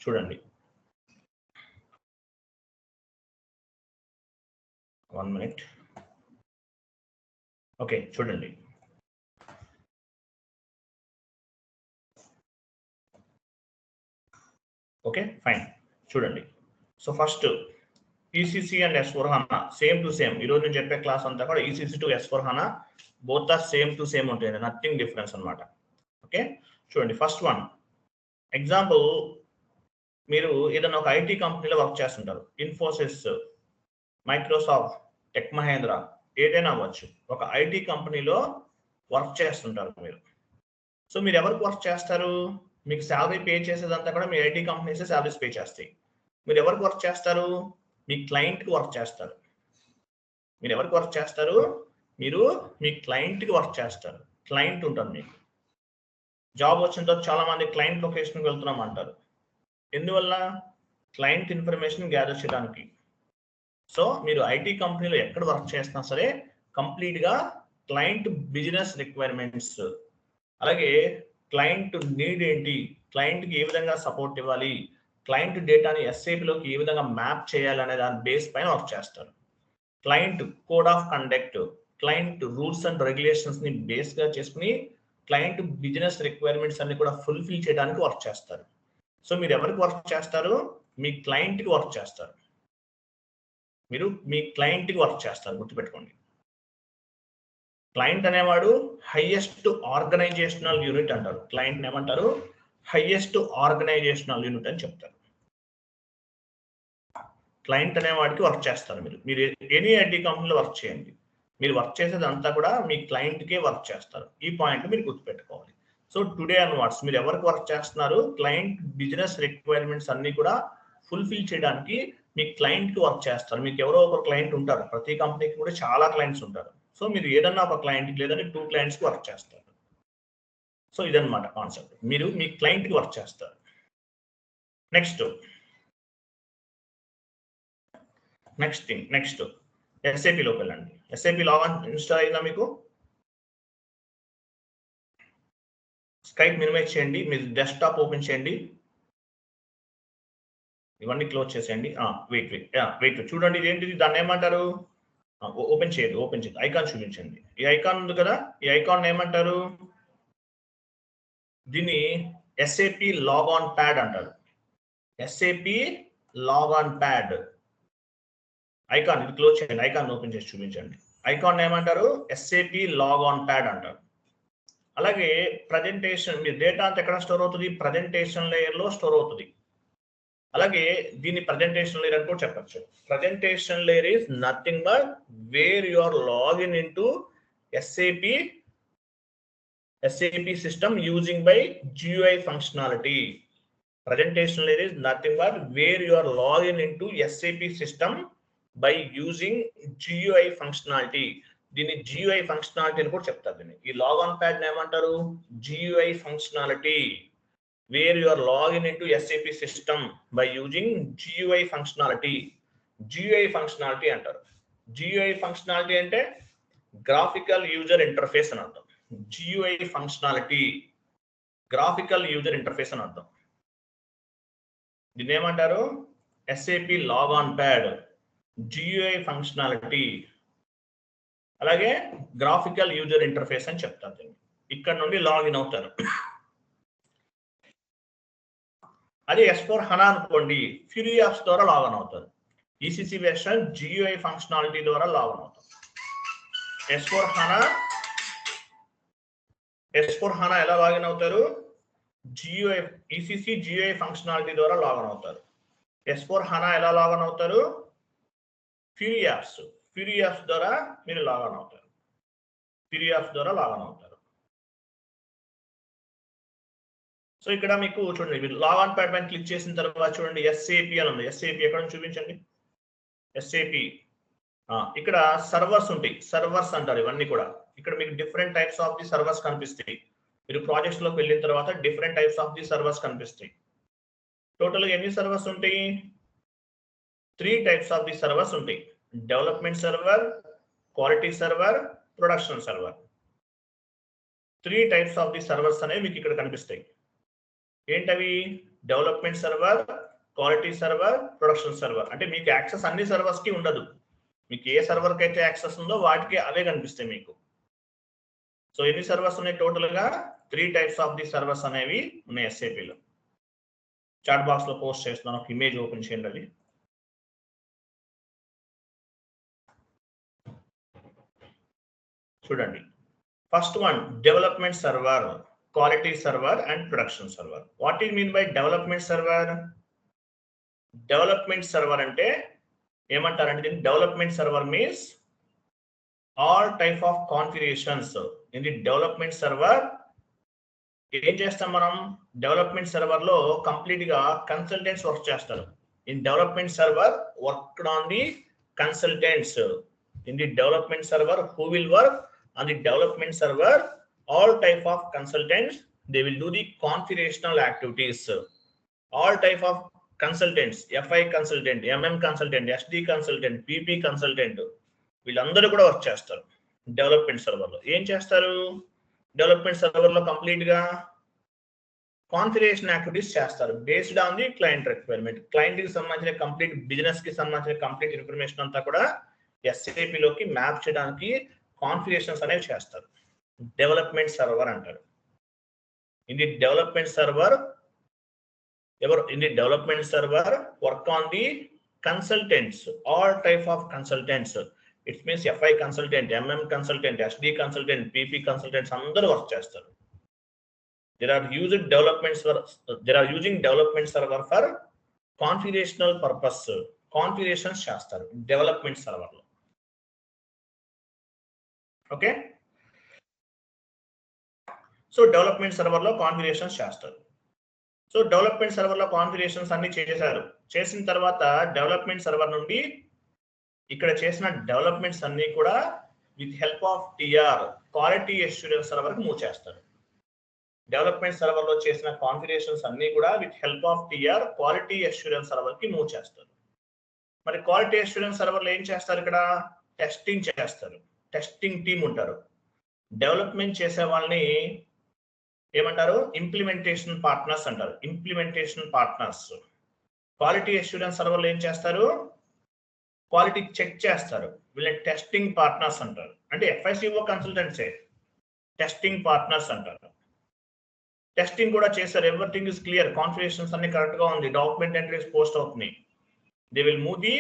చూడండి 1 minute. Okay చూడండి okay fine చూడండి. So first ECC and S/4HANA same to same. ఈరోజు నేను చెప్పే క్లాస్ అంతా కూడా ECC to S/4HANA both are same to same ఉంటాయి, నథింగ్ డిఫరెన్స్ అనమాట. ఓకే చూడండి ఫస్ట్ వన్ ఎగ్జాంపుల్, మీరు ఏదైనా ఒక ఐటీ కంపెనీలో వర్క్ చేస్తుంటారు. ఇన్ఫోసిస్, మైక్రోసాఫ్ట్, టెక్ మహేంద్ర, ఏదైనా అవ్వచ్చు. ఒక ఐటీ కంపెనీలో వర్క్ చేస్తుంటారు మీరు. సో మీరు ఎవరికి వర్క్ చేస్తారు? మీకు శాలరీ పే చేసేదంతా కూడా మీ ఐటీ కంపెనీసే శాలరీస్ పే చేస్తాయి. మీరు ఎవరికి వర్క్ చేస్తారు? మీ క్లయింట్కి వర్క్ చేస్తారు. మీరు ఎవరికి వర్క్ చేస్తారు? మీరు మీ క్లయింట్కి వర్క్ చేస్తారు. క్లయింట్ ఉంటారు మీకు. జాబ్ వచ్చిన తర్వాత చాలా మంది క్లయింట్ లొకేషన్కి వెళ్తున్నాం అంటారు. ఎందువల్ల? క్లయింట్ ఇన్ఫర్మేషన్ గ్యాదర్ చేయడానికి. సో మీరు ఐటీ కంపెనీలో ఎక్కడ వర్క్ చేసినా సరే కంప్లీట్గా క్లయింట్ బిజినెస్ రిక్వైర్మెంట్స్, అలాగే క్లయింట్ నీడ్ ఏంటి, క్లయింట్కి ఏ విధంగా సపోర్ట్ ఇవ్వాలి, క్లయింట్ డేటాని ఎస్ఏపిలోకి ఏ విధంగా మ్యాప్ చేయాలి అనే దాని బేస్ పైన వర్క్ చేస్తారు. Client code of conduct, client rules and రెగ్యులేషన్స్ని బేస్గా చేసుకుని క్లయింట్ బిజినెస్ రిక్వైర్మెంట్స్ అన్ని కూడా ఫుల్ఫిల్ చేయడానికి వర్క్ చేస్తారు. సో మీరు ఎవరికి వర్క్ చేస్తారు? మీ క్లయింట్కి వర్క్ చేస్తారు. మీరు మీ క్లయింట్కి వర్క్ చేస్తారు, గుర్తుపెట్టుకోండి. క్లయింట్ అనేవాడు హైయెస్ట్ ఆర్గనైజేషనల్ యూనిట్ అంటారు. క్లయింట్ ఏమంటారు? హైయెస్ట్ ఆర్గనైజేషనల్ యూనిట్ అని చెప్తారు. క్లయింట్ అనేవాడికి వర్క్ చేస్తారు. మీరు ఎనీ ఐటీ కంపెనీలో వర్క్ చేయండి, మీరు వర్క్ చేసేది అంతా కూడా మీ క్లయింట్కే వర్క్ చేస్తారు. ఈ పాయింట్ మీరు గుర్తుపెట్టుకోవాలి. సో టుడే అన్వర్డ్స్ మీరు ఎవరికి వర్క్ చేస్తున్నారు? క్లయింట్ బిజినెస్ రిక్వైర్మెంట్స్ అన్ని కూడా ఫుల్ఫిల్ చేయడానికి మీ క్లయింట్కి వర్క్ చేస్తారు. మీకు ఎవరో ఒక క్లయింట్ ఉంటారు. ప్రతి కంపెనీకి కూడా చాలా క్లయింట్స్ ఉంటారు. సో మీరు ఏదన్నా ఒక క్లయింట్కి లేదంటే 2 క్లయింట్స్కి వర్క్ చేస్తారు. సో ఇదన్నమాట కాన్సెప్ట్. మీరు మీ క్లయింట్కి వర్క్ చేస్తారు. నెక్స్ట్ ఎస్ఏపిలోకి వెళ్ళండి. ఎస్ఏపి లాగిన్ ఇన్స్టాల్ అయిందా మీకు? స్కైప్ మినిమైజ్ చేయండి, మీ డెస్క్టాప్ ఓపెన్ చేయండి, ఇవన్నీ క్లోజ్ చేసేయండి. వెయిట్ చూడండి, ఇదేంటిది? దాన్ని ఏమంటారు? ఓపెన్ చేయదు, ఐకాన్ చూపించండి. ఈ ఐకాన్ ఉంది కదా, ఈ ఐకాన్ ఏమంటారు? దీన్ని ఎస్ఏపి లాగాన్ ప్యాడ్ అంటారు. ఎస్ఏపి లాగాన్ ప్యాడ్ ఐకాన్, ఇది క్లోజ్ చేయండి, ఐకాన్ ఓపెన్ చేసి చూపించండి. ఐకాన్ ఏమంటారు? ఎస్ఏపి లాగాన్ ప్యాడ్ అంటారు. అలాగే ప్రజెంటేషన్, మీ డేటా అంతా ఎక్కడ స్టోర్ అవుతుంది? ప్రజెంటేషన్ లేయర్లో స్టోర్ అవుతుంది. అలాగే దీన్ని ప్రజెంటేషన్ లేయర్ అని కూడా చెప్పచ్చు. Presentation layer is nothing but where you are login into SAP system using by GUI functionality. Presentation layer is nothing but where you are logging into SAP system by using GUI functionality. దీన్ని GUI functionality అని కూడా చెప్తారు. దీన్ని ఈ log on pad ఏమంటారు? GUI functionality, where you are logging into SAP system by using GUI functionality. GUI functionality అంటారు. GUI functionality అంటే graphical user interface అని అర్థం. GUI functionality graphical user interface అని అర్థం. దీన్ని ఏమంటారు? SAP log on pad, GUI functionality, అలాగే గ్రాఫికల్ యూజర్ ఇంటర్ఫేస్ అని చెప్తారు. దీన్ని ఇక్కడ నుండి లాగిన్ అవుతారు. అదే S/4HANA అనుకోండి, ఫ్యూరీ యాప్స్ ద్వారా లాగిన్ అవుతారు. ECC వెర్షన్ GUI ఫంక్షనాలిటీ ద్వారా లాగిన్ అవుతారు. S/4HANA ఎలా లాగిన్ అవుతారు? ECC GUI ఫంక్షనాలిటీ ద్వారా లాగిన్ అవుతారు. S/4HANA ఎలా లాగిన్ అవుతారు? ఫ్యూరీ యాప్స్ ద్వారా మీరు లాగిన్ అవుతారు. సో ఇక్కడ మీకు చూడండి, మీరు లాగాన్ ప్యాడ్ పైన క్లిక్ చేసిన తర్వాత చూడండి SAP అని ఉంది. SAP ఎక్కడ చూపించండి. SAP ఇక్కడ సర్వర్స్ ఉంటాయి. సర్వర్స్ అంటారు ఇవన్నీ కూడా. ఇక్కడ మీకు different types of the servers కనిపిస్తాయి. మీరు ప్రాజెక్ట్స్ లోకి వెళ్ళిన తర్వాత different types of the servers కనిపిస్తాయి. టోటల్ గా ఎన్ని సర్వర్స్ ఉంటాయి? 3 టైప్స్ ఆఫ్ ది సర్వర్స్ ఉంటాయి. Development server, quality server, production server. 3 types of the servers అనేవి మీకు ఇక్కడ కనిపిస్తాయి. ఏంటవి? Development server, quality server, production server. అంటే మీకు యాక్సెస్ అన్ని సర్వర్స్ కి ఉండదు. మీకు ఏ సర్వర్ కి అయితే యాక్సెస్ ఉందో వాటికి అవే కనిపిస్తాయి మీకు. సో ఎన్ని సర్వర్స్ ఉన్నాయి టోటల్ గా? 3 types ఆఫ్ ది సర్వర్స్ అనేవి ఉన్నాయి SAP లో. చాట్ బాక్స్ లో పోస్ట్ చేస్తున్నాను, ఒక ఇమేజ్ ఓపెన్ చేయండి. అది చూడండి. First one development server, quality server and production server. What is mean by development server? Development server అంటే ఏమంటారంటే development server means all type of configurations in the development server. ఏం చేస్తాం మనం? డెవలప్మెంట్ సర్వర్ లో complete గా consultants work చేస్తారు. In development server work on the consultants. In the development server who will work on the development server, all type of consultants, they will do the configurational activities. All type of consultants, FI consultant, MM consultant, SD consultant, PP consultant, వీళ్ళందరూ కూడా work చేస్తారు development server లో. ఏం చేస్తారు? Development server లో complete గా configuration activities చేస్తారు based on the client requirement. Client కి సంబంధించిన కంప్లీట్ బిజినెస్ కి సంబంధించిన కంప్లీట్ ఇన్ఫర్మేషన్ అంతా కూడా SAP లోకి మ్యాప్ చేయడానికి కాన్ఫిగరేషన్స్ అనేవి చేస్తారు. డెవలప్మెంట్ సర్వర్ అంటారు. In the development server in the development server work on the consultants, all type of consultants. It means FI consultant, MM consultant, SD consultant, PP consultants అందరూ work చేస్తారు. They are using development server for configurational purpose. Configurations చేస్తారు development server లో. Okay, so development server లో configurations చేస్తారు. So development server లో configurations అన్ని చేశారు. చేసిన తర్వాత డెవలప్మెంట్ సర్వర్ నుండి ఇక్కడ చేసిన డెవలప్మెంట్స్ అన్ని కూడా with help of TR, quality assurance server కి మూవ్ చేస్తారు. డెవలప్మెంట్ సర్వర్ లో చేసిన కాన్ఫిగరేషన్స్ అన్ని కూడా with help of TR, quality assurance server కి మూవ్ చేస్తారు. మరి క్వాలిటీ అష్యూరెన్స్ సర్వర్ లో ఏం చేస్తారు? ఇక్కడ టెస్టింగ్ చేస్తారు. టెస్టింగ్ టీమ్ ఉంటారు. డెవలప్మెంట్ చేసే వాళ్ళని ఏమంటారు? ఇంప్లిమెంటేషన్ పార్ట్నర్స్ అంటారు. Implementation partners. క్వాలిటీ అష్యూరెన్స్ సర్వర్లో ఏం చేస్తారు? క్వాలిటీ చెక్ చేస్తారు. వీళ్ళని టెస్టింగ్ పార్ట్నర్స్ అంటారు. అంటే FICO కన్సల్టెంట్సే టెస్టింగ్ పార్ట్నర్స్ అంటారు. టెస్టింగ్ కూడా చేస్తారు. ఎవ్రీథింగ్ ఇస్ క్లియర్, కాన్ఫిగరేషన్స్ అన్ని కరెక్ట్ గా ఉంది, డాక్యుమెంట్ ఎంట్రీస్ పోస్ట్ అవుతున్నాయి. They will move the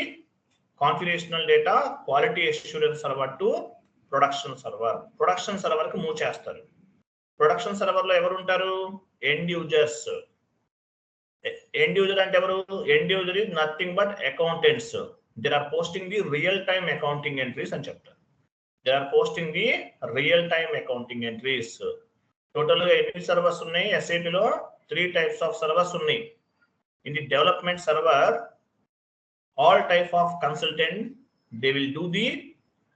configurational data quality assurance server to production server. Production server కి మూవ్ చేస్తారు. ప్రొడక్షన్ సర్వర్ లో ఎవరు ఉంటారు? End users. ఎండ్ యూజర్ అంటే ఎవరు? End user is nothing but accountants. They are posting the real time accounting entries అని చెప్తారు. They are posting the real time accounting entries. Total గా ఎన్ని సర్వర్స్ ఉన్నాయి SAP లో? 3 types ఆఫ్ సర్వర్స్ ఉన్నాయి. In the development server all type of consultant, they will do the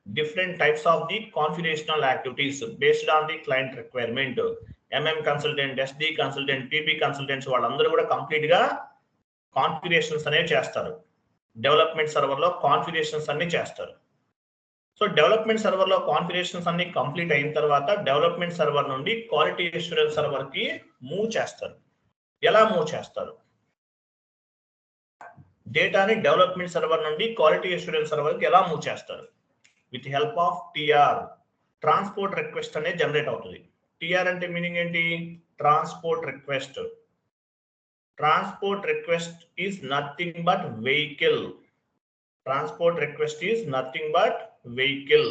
different types of the configurational activities based on the client requirement. MM consultant, SD consultant, PP consultants వాళ్ళందరూ కూడా complete గా configurations అనేవి చేస్తారు. Development server లో configurations అన్ని చేస్తారు. So development server లో configurations అన్ని కంప్లీట్ అయిన తర్వాత డెవలప్మెంట్ సర్వర్ నుండి క్వాలిటీ అష్యూరెన్స్ సర్వర్ కి మూవ్ చేస్తారు. ఎలా మూవ్ చేస్తారు? డేటాని డెవలప్మెంట్ సర్వర్ నుండి క్వాలిటీ అష్యూరెన్స్ సర్వర్ కి ఎలా మూవ్ చేస్తారు? With help of TR, transport request అనేది జనరేట్ అవుతుంది. TR అంటే మీనింగ్ ఏంటి? Transport request. Transport request is nothing but vehicle. Transport request is nothing but vehicle.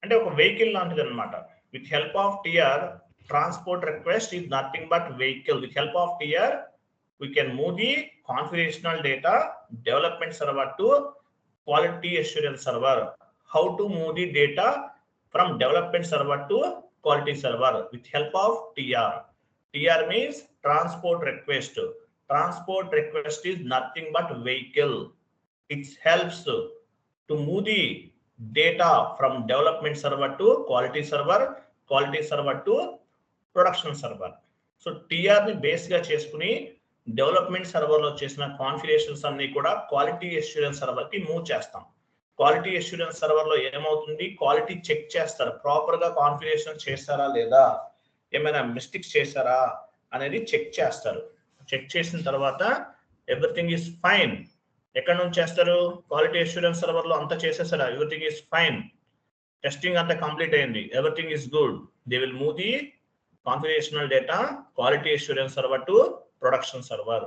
అంటే ఒక వెహికల్ లాంటిది అనమాట. With help of TR, transport request is nothing but vehicle. With help of TR we can move the configurational data development server to quality assurance server. How to move the data from development server to quality server? With help of TR. TR means transport request. Transport request is nothing but vehicle. It helps to move the data from development server to quality server to production server. So TR ni base ga cheskuni development server లో చేసిన configurations అన్ని కూడా quality assurance server కి move చేస్తాం. Quality assurance server లో ఏమవుతుంది, quality check చేస్తారు, proper గా కాన్ఫిగరేషన్ చేస్తారా లేదా, ఏమైనా మిస్టేక్స్ చేశారా అనేది చెక్ చేస్తారు. చెక్ చేసిన తర్వాత ఎవ్రీథింగ్ ఈస్ ఫైన్. ఎక్కడ నుంచి చేస్తారు, క్వాలిటీ అష్యూరెన్స్ సర్వర్ లో అంతా చేసేసారా, ఎవ్రీథింగ్ ఈస్ ఫైన్, టెస్టింగ్ అంతా కంప్లీట్ అయింది, everything is good, they will move the configurational data quality assurance server to production server.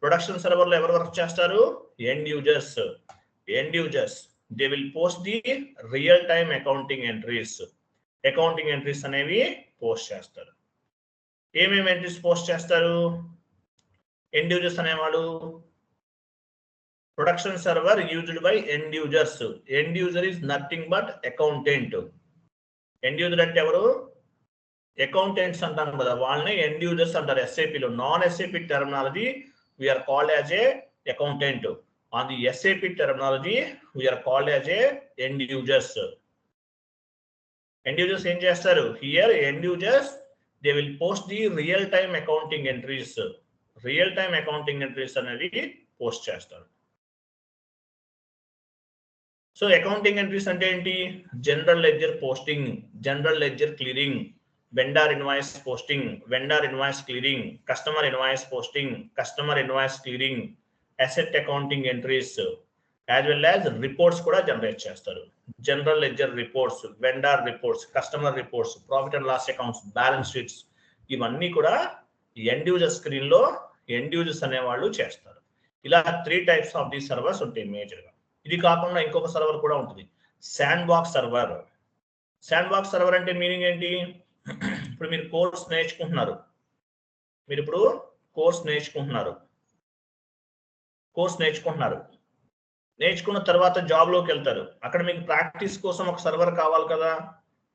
Production server లో ఎవరు వర్క్ చేస్తారు, end users. End users they will post the real time accounting entries. Accounting entries అనేవి post చేస్తారు. ఏమేమి entries post చేస్తారు, end users అనేవాడు production server used by end users. End user is nothing but accountant. End user అంటే ఎవరు, accountants అంటాం కదా, వాళ్ళని ఎండ్ యూజర్స్ అంటారు. ఎస్ఏపిలో non SAP terminology we are called as a accountant. On the SAP terminology we are called as a end users. End users ఏం చేస్తారు, here end users they will post the real time accounting entries. Real time accounting entries అనేది post చేస్తారు. So accounting entries అంటే ఏంటి, general ledger posting, general ledger clearing, vendor invoice posting, vendor invoice clearing, customer invoice posting, customer invoice clearing, asset accounting entries, as well as reports kuda generate చేస్తారు. General ledger reports, vendor reports, customer reports, profit and loss accounts, balance sheets, ఇవన్నీ కూడా end user screen లో end users అనేవాళ్ళు చేస్తారు. ఇలా 3 types of the servers ఉంటాయి major గా. ఇది కాకుండా ఇంకొక సర్వర్ కూడా ఉంటుంది, sandbox server. Sandbox server అంటే మీనింగ్ ఏంటి, ఇప్పుడు మీరు కోర్స్ నేర్చుకుంటున్నారు, నేర్చుకున్న తర్వాత జాబ్ లోకి వెళ్తారు. అక్కడ మీకు ప్రాక్టీస్ కోసం ఒక సర్వర్ కావాలి కదా.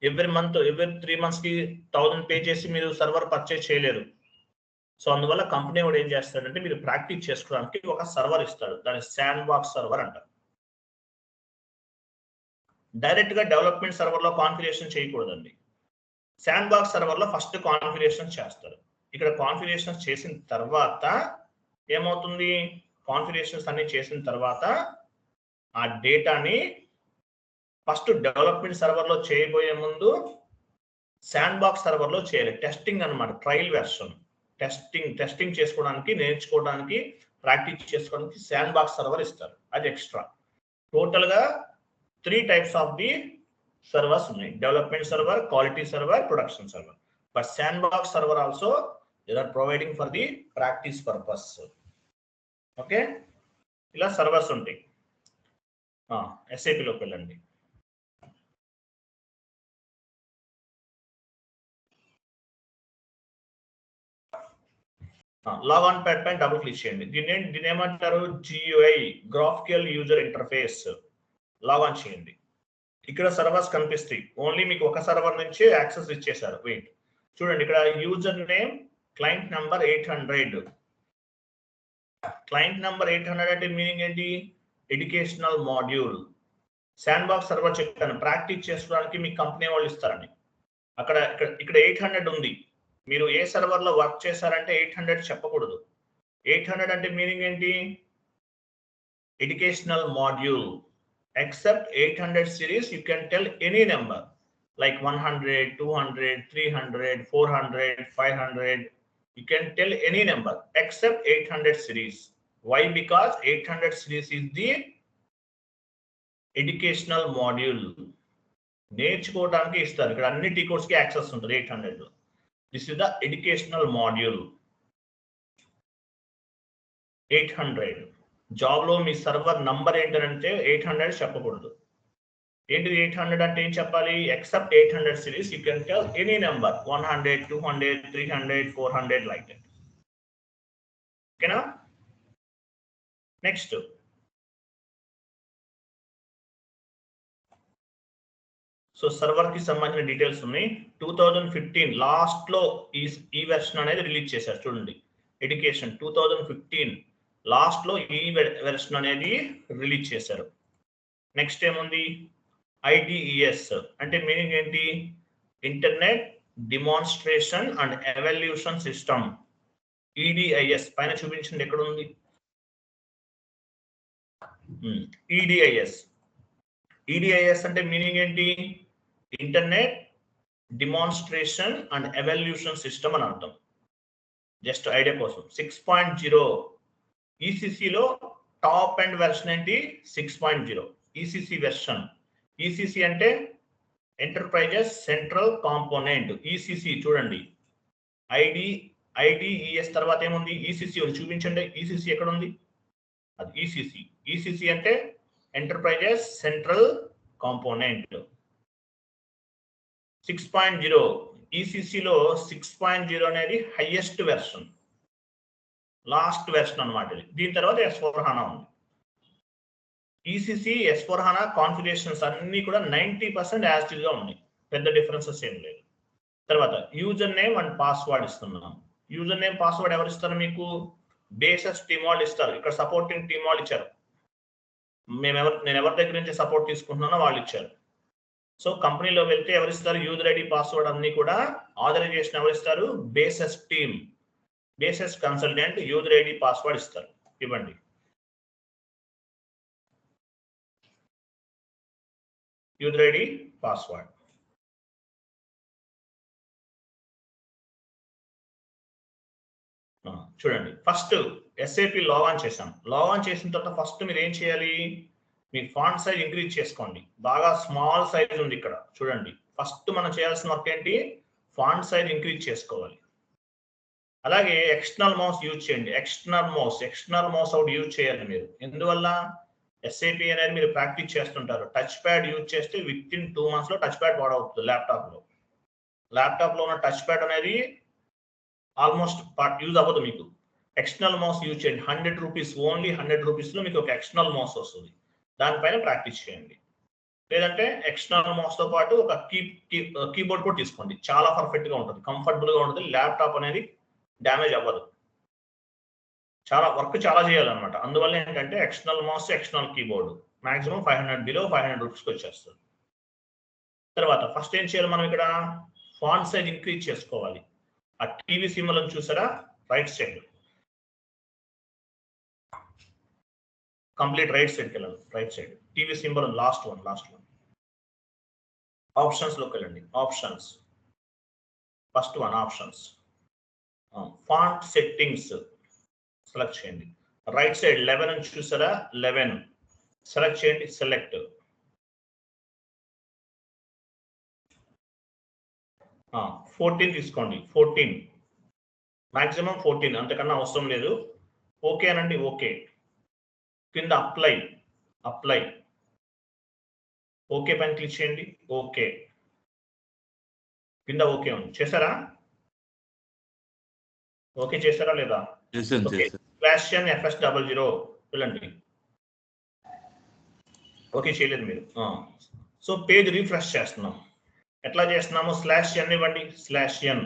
ఎవ్రీ 3 months కి 1000 పే చేసి మీరు సర్వర్ పర్చేస్ చేయలేరు. సో అందువల్ల కంపెనీ కూడా ఏం చేస్తాడంటే మీరు ప్రాక్టీస్ చేసుకోవడానికి ఒక సర్వర్ ఇస్తాడు, దాన్ని శాండ్ బాక్స్ సర్వర్ అంటారు. డైరెక్ట్ గా డెవలప్మెంట్ సర్వర్ లో కాన్ఫిగరేషన్ చేయకూడదండి. శాండ్ బాక్స్ సర్వర్ లో ఫస్ట్ కాన్ఫిగరేషన్ చేస్తారు. ఇక్కడ కాన్ఫిగరేషన్ చేసిన తర్వాత ఏమవుతుంది, కాన్ఫిగరేషన్స్ అన్ని చేసిన తర్వాత ఆ డేటాని ఫస్ట్ డెవలప్మెంట్ సర్వర్ లో చేయబోయే ముందు శాండ్ బాక్స్ సర్వర్ లో చేయాలి. టెస్టింగ్ అన్నమాట, ట్రయల్ వెర్షన్. టెస్టింగ్ చేసుకోవడానికి, నేర్చుకోవడానికి, ప్రాక్టీస్ చేసుకోవడానికి శాండ్ బాక్స్ సర్వర్ ఇస్తారు, అది ఎక్స్ట్రా. టోటల్ గా 3 types ఆఫ్ ది servers ఉన్నాయి, development server, quality server, production server. But sandbox server also they are providing for the practice purpose. Okay, ఇలా servers ఉంటాయి. SAP లోకి వెళ్ళండి. లాగ్ ఆన్ ప్యాడ్ పైన double click చేయండి. దీని ఏమంటారు, GUI, graphical user interface. Log on చేయండి. ఇక్కడ సర్వర్స్ కనిపిస్తాయి, ఓన్లీ మీకు ఒక సర్వర్ నుంచి యాక్సెస్ ఇచ్చేసారు. వెయిట్ చూడండి, ఇక్కడ user name client number 800. Client number 800 అంటే మీనింగ్ ఏంటి, educational module. Sand box server చెప్పాను, ప్రాక్టీస్ చేసుకోవడానికి మీ కంపెనీ వాళ్ళు ఇస్తారని. ఇక్కడ 800 ఉంది, మీరు ఏ సర్వర్ లో వర్క్ చేశారంటే 800 చెప్పకూడదు. 800 అంటే మీనింగ్ ఏంటి, educational module. Except 800 series, you can tell any number like 100, 200, 300, 400, 500. You can tell any number except 800 series. Why? Because 800 series is the educational module. నేర్చుకోవడానికి ఇస్తారు, ఇక్కడ అన్ని టీ కోర్స్ కి యాక్సెస్ ఉంటుంది 800 లో. This is the educational module 800. Job లో మీ server number ఏంటంటే 800 చెప్పకూడదు. ఏంటిది 800 అంటే ఏం చెప్పాలి, except 800 series you can tell any number 100, 200, 300, 400 like that. ఓకేనా. నెక్స్ట్ సో సర్వర్ కి సంబంధించిన డీటెయిల్స్ ఉన్నాయి. 2015 లాస్ట్ లో ఈ వెర్షన్ అనేది రిలీజ్ చేశారు. చూడండి, ఎడ్యుకేషన్ 2015 లాస్ట్ లో ఈ వెర్షన్ అనేది రిలీజ్ చేశారు. నెక్స్ట్ ఏముంది, IDES అంటే మీనింగ్ ఏంటి, internet demonstration and evolution system. EDIS పైన చూపించింది ఎక్కడ ఉంది, EDIS EDIS అంటే మీనింగ్ ఏంటి? Internet demonstration and evolution system అని అర్థం. జస్ట్ ఐడియా కోసం. 6.0 ఈసీసీలో టాప్ అండ్ వెర్షన్ ఏంటి? 6.0 ఈసీసీ వెర్షన్. ఈసీసీ అంటే ఎంటర్ప్రైజెస్ సెంట్రల్ కాంపోనెంట్. ఈసీసీ చూడండి, ఐడిఈఎస్ తర్వాత ఏముంది? ఈసీసీ ఉంది. చూపించండి ఈసీసీ ఎక్కడ ఉంది? అది ఈసీసీ. ఈసీసీ అంటే ఎంటర్ప్రైజెస్ సెంట్రల్ కాంపోనెంట్. 6.0 ఈసీసీలో 6.0 అనేది హైయెస్ట్ వెర్షన్, లాస్ట్ వెర్షన్ అన్నమాట. దీని తర్వాత S/4HANA ఉంది. ఈసీసీ S/4HANA కాన్ఫిగరేషన్స్ అన్ని కూడా 90% యాక్టివ్ గా ఉన్నాయి. పెద్ద డిఫరెన్సెస్ ఏం లేదు. తర్వాత యూజర్ నేమ్ అండ్ పాస్వర్డ్ ఇస్తున్నాం. యూజర్ నేమ్ పాస్వర్డ్ ఎవరు ఇస్తారు మీకు? బేసెస్ టీమ్ వాళ్ళు ఇస్తారు. ఇక్కడ సపోర్టింగ్ టీమ్ వాళ్ళు ఇచ్చారు. నేను ఎవరి దగ్గర నుంచి సపోర్ట్ తీసుకుంటున్నానో వాళ్ళు ఇచ్చారు. సో కంపెనీలో వెళ్తే ఎవరు ఇస్తారు? యూజర్ ఐడి పాస్వర్డ్ అన్ని కూడా ఆథరైజేషన్ ఎవరు ఇస్తారు? Bases team, bases consultant user ID password ఇస్తారు. ఇవ్వండి. User ID password. చూడండి, ఫస్ట్ ఎస్ఏపి లాగాన్ చేశాం. లాగాన్ చేసిన తర్వాత ఫస్ట్ మీరు ఏం చేయాలి? మీ ఫాంట్ సైజ్ ఇంక్రీజ్ చేసుకోండి. బాగా స్మాల్ సైజ్ ఉంది ఇక్కడ చూడండి. ఫస్ట్ మనం చేయాల్సిన వర్క్ ఏంటి? ఫాంట్ సైజ్ ఇంక్రీజ్ చేసుకోవాలి. అలాగే ఎక్స్టర్నల్ మౌస్ యూజ్ చేయండి. ఎక్స్టర్నల్ మౌస్ అవుట్ యూజ్ చేయాలి మీరు. ఎందువల్ల? ఎస్ఏపి అనేది మీరు ప్రాక్టీస్ చేస్తుంటారు. టచ్ ప్యాడ్ యూజ్ చేస్తే విత్ ఇన్ 2 months లో టచ్ ప్యాడ్ వాడవుతుంది. ల్యాప్టాప్ లో ఉన్న టచ్ ప్యాడ్ అనేది ఆల్మోస్ట్ యూజ్ అవ్వదు మీకు. ఎక్స్టర్నల్ మౌస్ యూజ్ చేయండి. 100 రూపీస్, ఓన్లీ 100 రూపీస్ లో మీకు ఒక ఎక్స్టర్నల్ మౌస్ వస్తుంది. దానిపైన ప్రాక్టీస్ చేయండి. లేదంటే ఎక్స్టర్నల్ మౌస్ తో పాటు ఒక కీబోర్డ్ కూడా తీసుకోండి. చాలా పర్ఫెక్ట్ గా ఉంటుంది, కంఫర్టబుల్ గా ఉంటుంది. ల్యాప్టాప్ అనేది డ్యామేజ్ అవ్వదు. చాలా వర్క్ చాలా చేయాలన్నమాట. అందువల్ల ఏంటంటే external mouse, external keyboard maximum 500 below 500 రూపీస్కి వచ్చేస్తుంది. తర్వాత ఫస్ట్ ఏం చేయాలి? మనం ఇక్కడ ఫాంట్ సైజ్ ఇంక్రీజ్ చేసుకోవాలి. ఆ టీవీ సింబల్ చూసారా? రైట్ సైడ్, కంప్లీట్ రైట్ సైడ్కి వెళ్ళాలి. Right side TV symbol last one. Options లోకి వెళ్ళండి. Options, first one options. Font settings select చేయండి. రైట్ సైడ్ 11 అని చూసారా? 11 సెలెక్ట్ చేయండి. సెలెక్ట్. 14 తీసుకోండి. 14 మాక్సిమం 14, అంతకన్నా అవసరం లేదు. ఓకే అనండి. ఓకే. కింద అప్లై ఓకే పైన క్లిక్ చేయండి. ఓకే కింద ఓకే ఉంది. చేశారా? ఓకే చేశారా లేదా? /FS00 వెళ్ళండి. ఓకే చేయలేదు మీరు. సో పేజ్ రీఫ్రెష్ చేస్తున్నాం. ఎట్లా చేస్తున్నాము? /n ఇవ్వండి. /n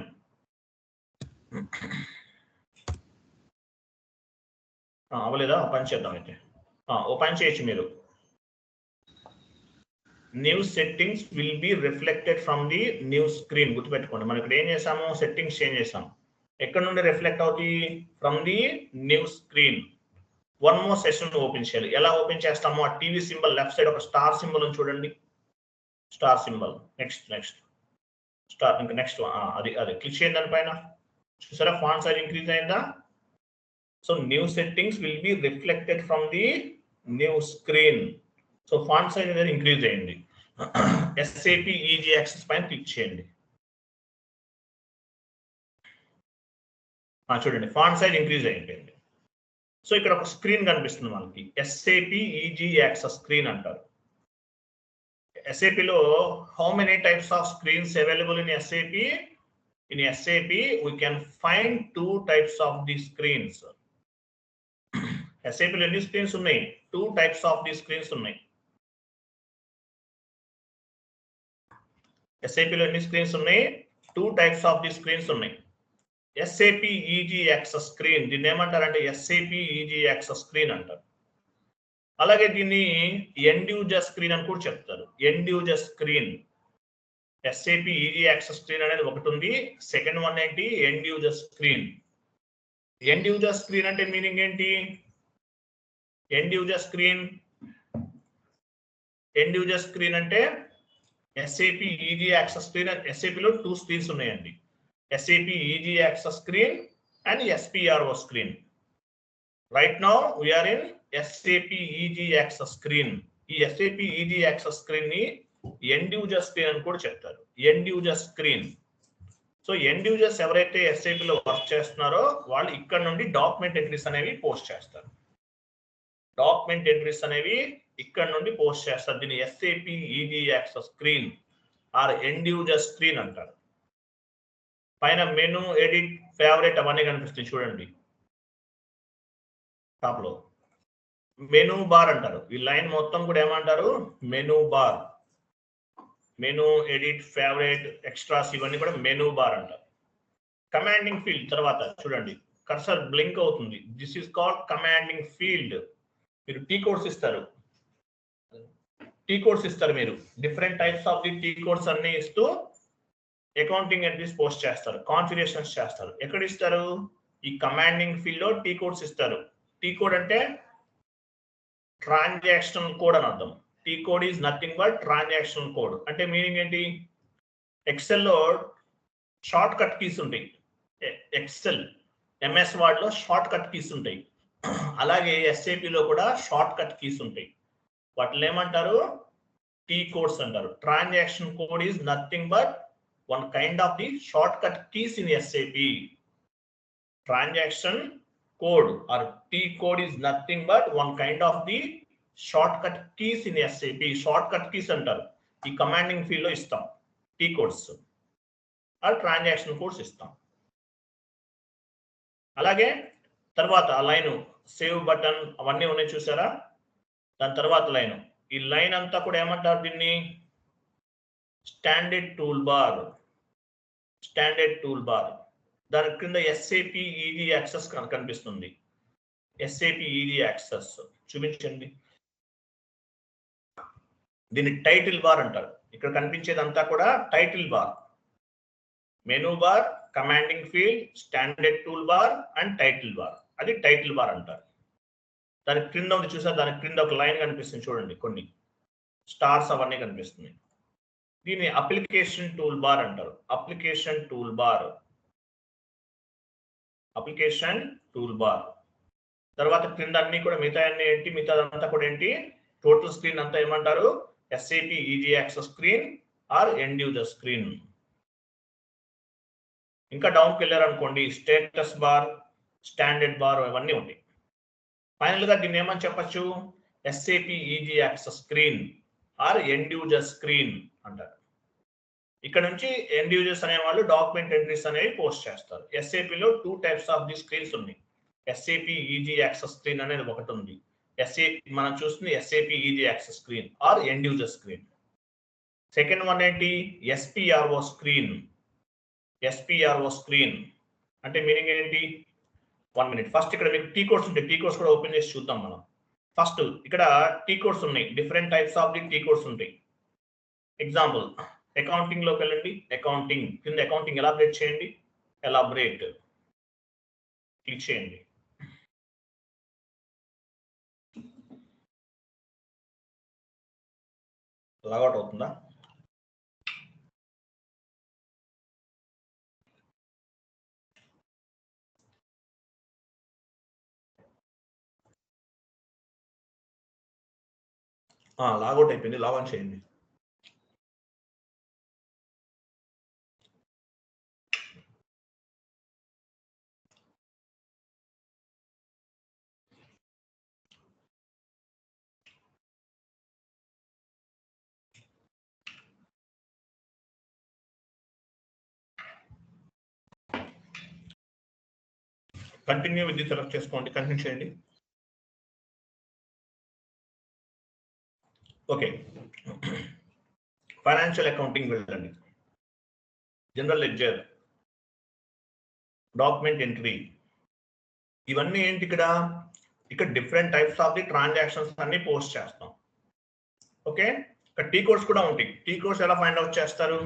అవ్వలేదా? ఓపెన్ చేద్దాం అయితే. ఓపెన్ చేయొచ్చు మీరు. New settings will be reflected from the new screen. గుర్తుపెట్టుకోండి, మనం ఇక్కడ ఏం చేసాము? సెట్టింగ్స్ చేంజ్ చేసాం. ఎక్కడ నుండి రిఫ్లెక్ట్ అవుతాయి? From the new screen. One more session open చేయాలి. ఎలా ఓపెన్ చేస్తాము? ఆ టీవీ సింబల్ లెఫ్ట్ సైడ్ ఒక స్టార్ సింబల్ ఉంది చూడండి. Star symbol. Next star. ఇంకా నెక్స్ట్ అది క్లిక్ చేయండి. దానిపైన చూసారా? ఫాంట్ సైజ్ ఇంక్రీజ్ అయిందా? So new settings will be reflected from the new screen. So font size అనేది ఇంక్రీజ్ అయింది. SAP ఈజీ యాక్సెస్ పైన క్లిక్ చేయండి. చూడండి, ఫాంట్ సైజ్ ఇంక్రీజ్ అయిపోయింది. సో ఇక్కడ ఒక స్క్రీన్ కనిపిస్తుంది మనకి. SAP ఈజీ యాక్సెస్ స్క్రీన్ అంటారు. SAP లో how many types of screens available in SAP? In SAP we can find 2 types of the screens. SAP లో ఎన్ని స్క్రీన్స్ ఉన్నాయి? 2 types of the screens ఉన్నాయి. SAP లో ఎన్ని స్క్రీన్స్ ఉన్నాయి? 2 types of the screens ఉన్నాయి. SAP ఈజీ యాక్సెస్ స్క్రీన్, దీన్ని ఏమంటారంటే SAP ఈజీ యాక్సెస్ స్క్రీన్ అంటారు. అలాగే దీన్ని ఎండ్ యూజర్ స్క్రీన్ అని కూడా చెప్తారు. End user screen. SAP easy access screen అనేది ఒకటి ఉంది. సెకండ్ వన్ ఏంటి? End user screen. End user screen అంటే మీనింగ్ ఏంటి? End user screen end user screen అంటే SAP easy access screen. SAP లో 2 స్క్రీన్స్ ఉన్నాయండి, SAP easy access screen and SPRO screen. Right now we're in SAP easy access screen. ఈ SAP easy access screen ని end user screen అని కూడా చెప్తారు. End user screen. So end users ఎవరైతే SAP లో work చేస్తున్నారో వాళ్ళు ఇక్కడ నుండి డాక్యుమెంట్ ఎంట్రీస్ అనేవి పోస్ట్ చేస్తారు. డాక్యుమెంట్ ఎంట్రీస్ అనేవి ఇక్కడ నుండి పోస్ట్ చేస్తారు. దీన్ని SAP easy access screen are end user screen అంటారు. పైన మెను, ఎడిట్, ఫేవరెట్ అవన్నీ కనిపిస్తాయి చూడండి. టాప్ లో మెను బార్ అంటారు. ఈ లైన్ మొత్తం కూడా ఏమంటారు? Menu bar. Menu, edit, favourite, extras ఇవన్నీ కూడా మెను బార్ అంటారు. కమాండింగ్ ఫీల్డ్ తర్వాత చూడండి, కర్సర్ బ్లింక్ అవుతుంది. This is called commanding field. మీరు టీ కోడ్స్ ఇస్తారు, మీరు different types of the T codes అన్ని ఇస్తూ అకౌంటింగ్ ఎంట్రీస్ పోస్ట్ చేస్తారు, కాన్ఫిగరేషన్స్ చేస్తారు. ఎక్కడ ఇస్తారు? ఈ కమాండింగ్ ఫీల్డ్ లో టీ కోడ్స్ ఇస్తారు. టీ కోడ్ అంటే ట్రాన్సాక్షన్ కోడ్ అని అర్థం. T code is nothing but transaction code. అంటే మీనింగ్ ఏంటి? ఎక్సెల్లో షార్ట్ కట్ కీస్ ఉంటాయి. ఎక్సెల్, MS వర్డ్ లో షార్ట్ కట్ కీస్ ఉంటాయి. అలాగే SAP లో కూడా షార్ట్ కట్ కీస్ ఉంటాయి. వాటిని ఏమంటారు? టీ కోడ్స్ అంటారు. Transaction code is nothing but one kind of the shortcut keys in SAP. Transaction code or T code is nothing but one kind of the shortcut keys in SAP. Shortcut keys అంటారు. ఈ commanding field లో ఇస్తాం T codes or transaction codes ఇస్తాం. అలాగే తర్వాత ఆ line save button అవన్నీ ఉన్నాయి చూసారా? దాని తర్వాత లైన్, ఈ లైన్ అంతా కూడా ఏమంటారు? దీన్ని standard tool bar. Standard tool bar. దాని క్రింద SAP ఈజీ యాక్సెస్ కనిపిస్తుంది. SAP ఈజీ యాక్సెస్ చూపించండి. దీన్ని టైటిల్ బార్ అంటారు. ఇక్కడ కనిపించేదంతా కూడా title bar. Menu bar, commanding field, standard tool bar and title bar. అది టైటిల్ బార్ అంటారు. దాని క్రింద ఉంది చూసారు? దాని క్రింద ఒక లైన్ కనిపిస్తుంది చూడండి, కొన్ని స్టార్స్ అవన్నీ కనిపిస్తున్నాయి. దీన్ని అప్లికేషన్ టూల్ బార్ అంటారు. Application tool bar. Application tool bar. తర్వాత క్రింద అన్ని కూడా మిగతా అన్ని ఏంటి? మిగతాదంతా కూడా ఏంటి? టోటల్ స్క్రీన్ అంతా ఏమంటారు? SAP easy access screen are end user screen. ఇంకా డౌన్కి వెళ్ళారు అనుకోండి, స్టేటస్ బార్, స్టాండర్డ్ బార్ ఇవన్నీ ఉంటాయి. ఫైనల్ గా దీన్ని ఏమని చెప్పచ్చు? SAP easy access screen are end user screen అంటారు. ఇక్కడ నుంచి ఎండ్ యూజర్స్ అనే వాళ్ళు డాక్యుమెంట్ ఎంట్రీస్ అనేవి పోస్ట్ చేస్తారు. SAP లో 2 టైప్స్ ఆఫ్ ది స్క్రీన్స్ ఉన్నాయి. SAP ఈజీ యాక్సెస్ స్క్రీన్ అనేది ఒకటి ఉంది. మనం చూస్తుంది SAP easy access screen are end user screen. Second one ఏంటి? SPRO screen. SPRO స్క్రీన్ అంటే మీనింగ్ ఏంటి? 1 minute. ఫస్ట్ ఇక్కడ మీకు టీ కోడ్స్ ఉంటాయి. టీ కోడ్స్ కూడా ఓపెన్ చేసి చూద్దాం మనం. ఫస్ట్ ఇక్కడ టీ కోడ్స్ ఉన్నాయి, different types of the T codes ఉంటాయి. ఎగ్జాంపుల్, అకౌంటింగ్ లోకి వెళ్ళండి. అకౌంటింగ్ కింద అకౌంటింగ్ ఎలాబరేట్ చేయండి. ఎలాబరేట్ క్లిక్ చేయండి. లాగౌట్ అవుతుందా? లాగౌట్ అయిపోయింది. లాగౌట్ చేయండి. కంటిన్యూ విత్ సెలెక్ట్ చేసుకోండి. కంటిన్యూ చేయండి. ఓకే, ఫైనాన్షియల్ అకౌంటింగ్ వెళ్ళండి. జనరల్ లెడ్జర్, డాక్యుమెంట్ ఎంట్రీ ఇవన్నీ ఏంటి? ఇక్కడ different types of the transactions అన్ని పోస్ట్ చేస్తాం. ఓకే, ఇక్కడ టీ కోడ్స్ కూడా ఉంటాయి. టీ కోడ్స్ ఎలా ఫైండ్ అవుట్ చేస్తారు?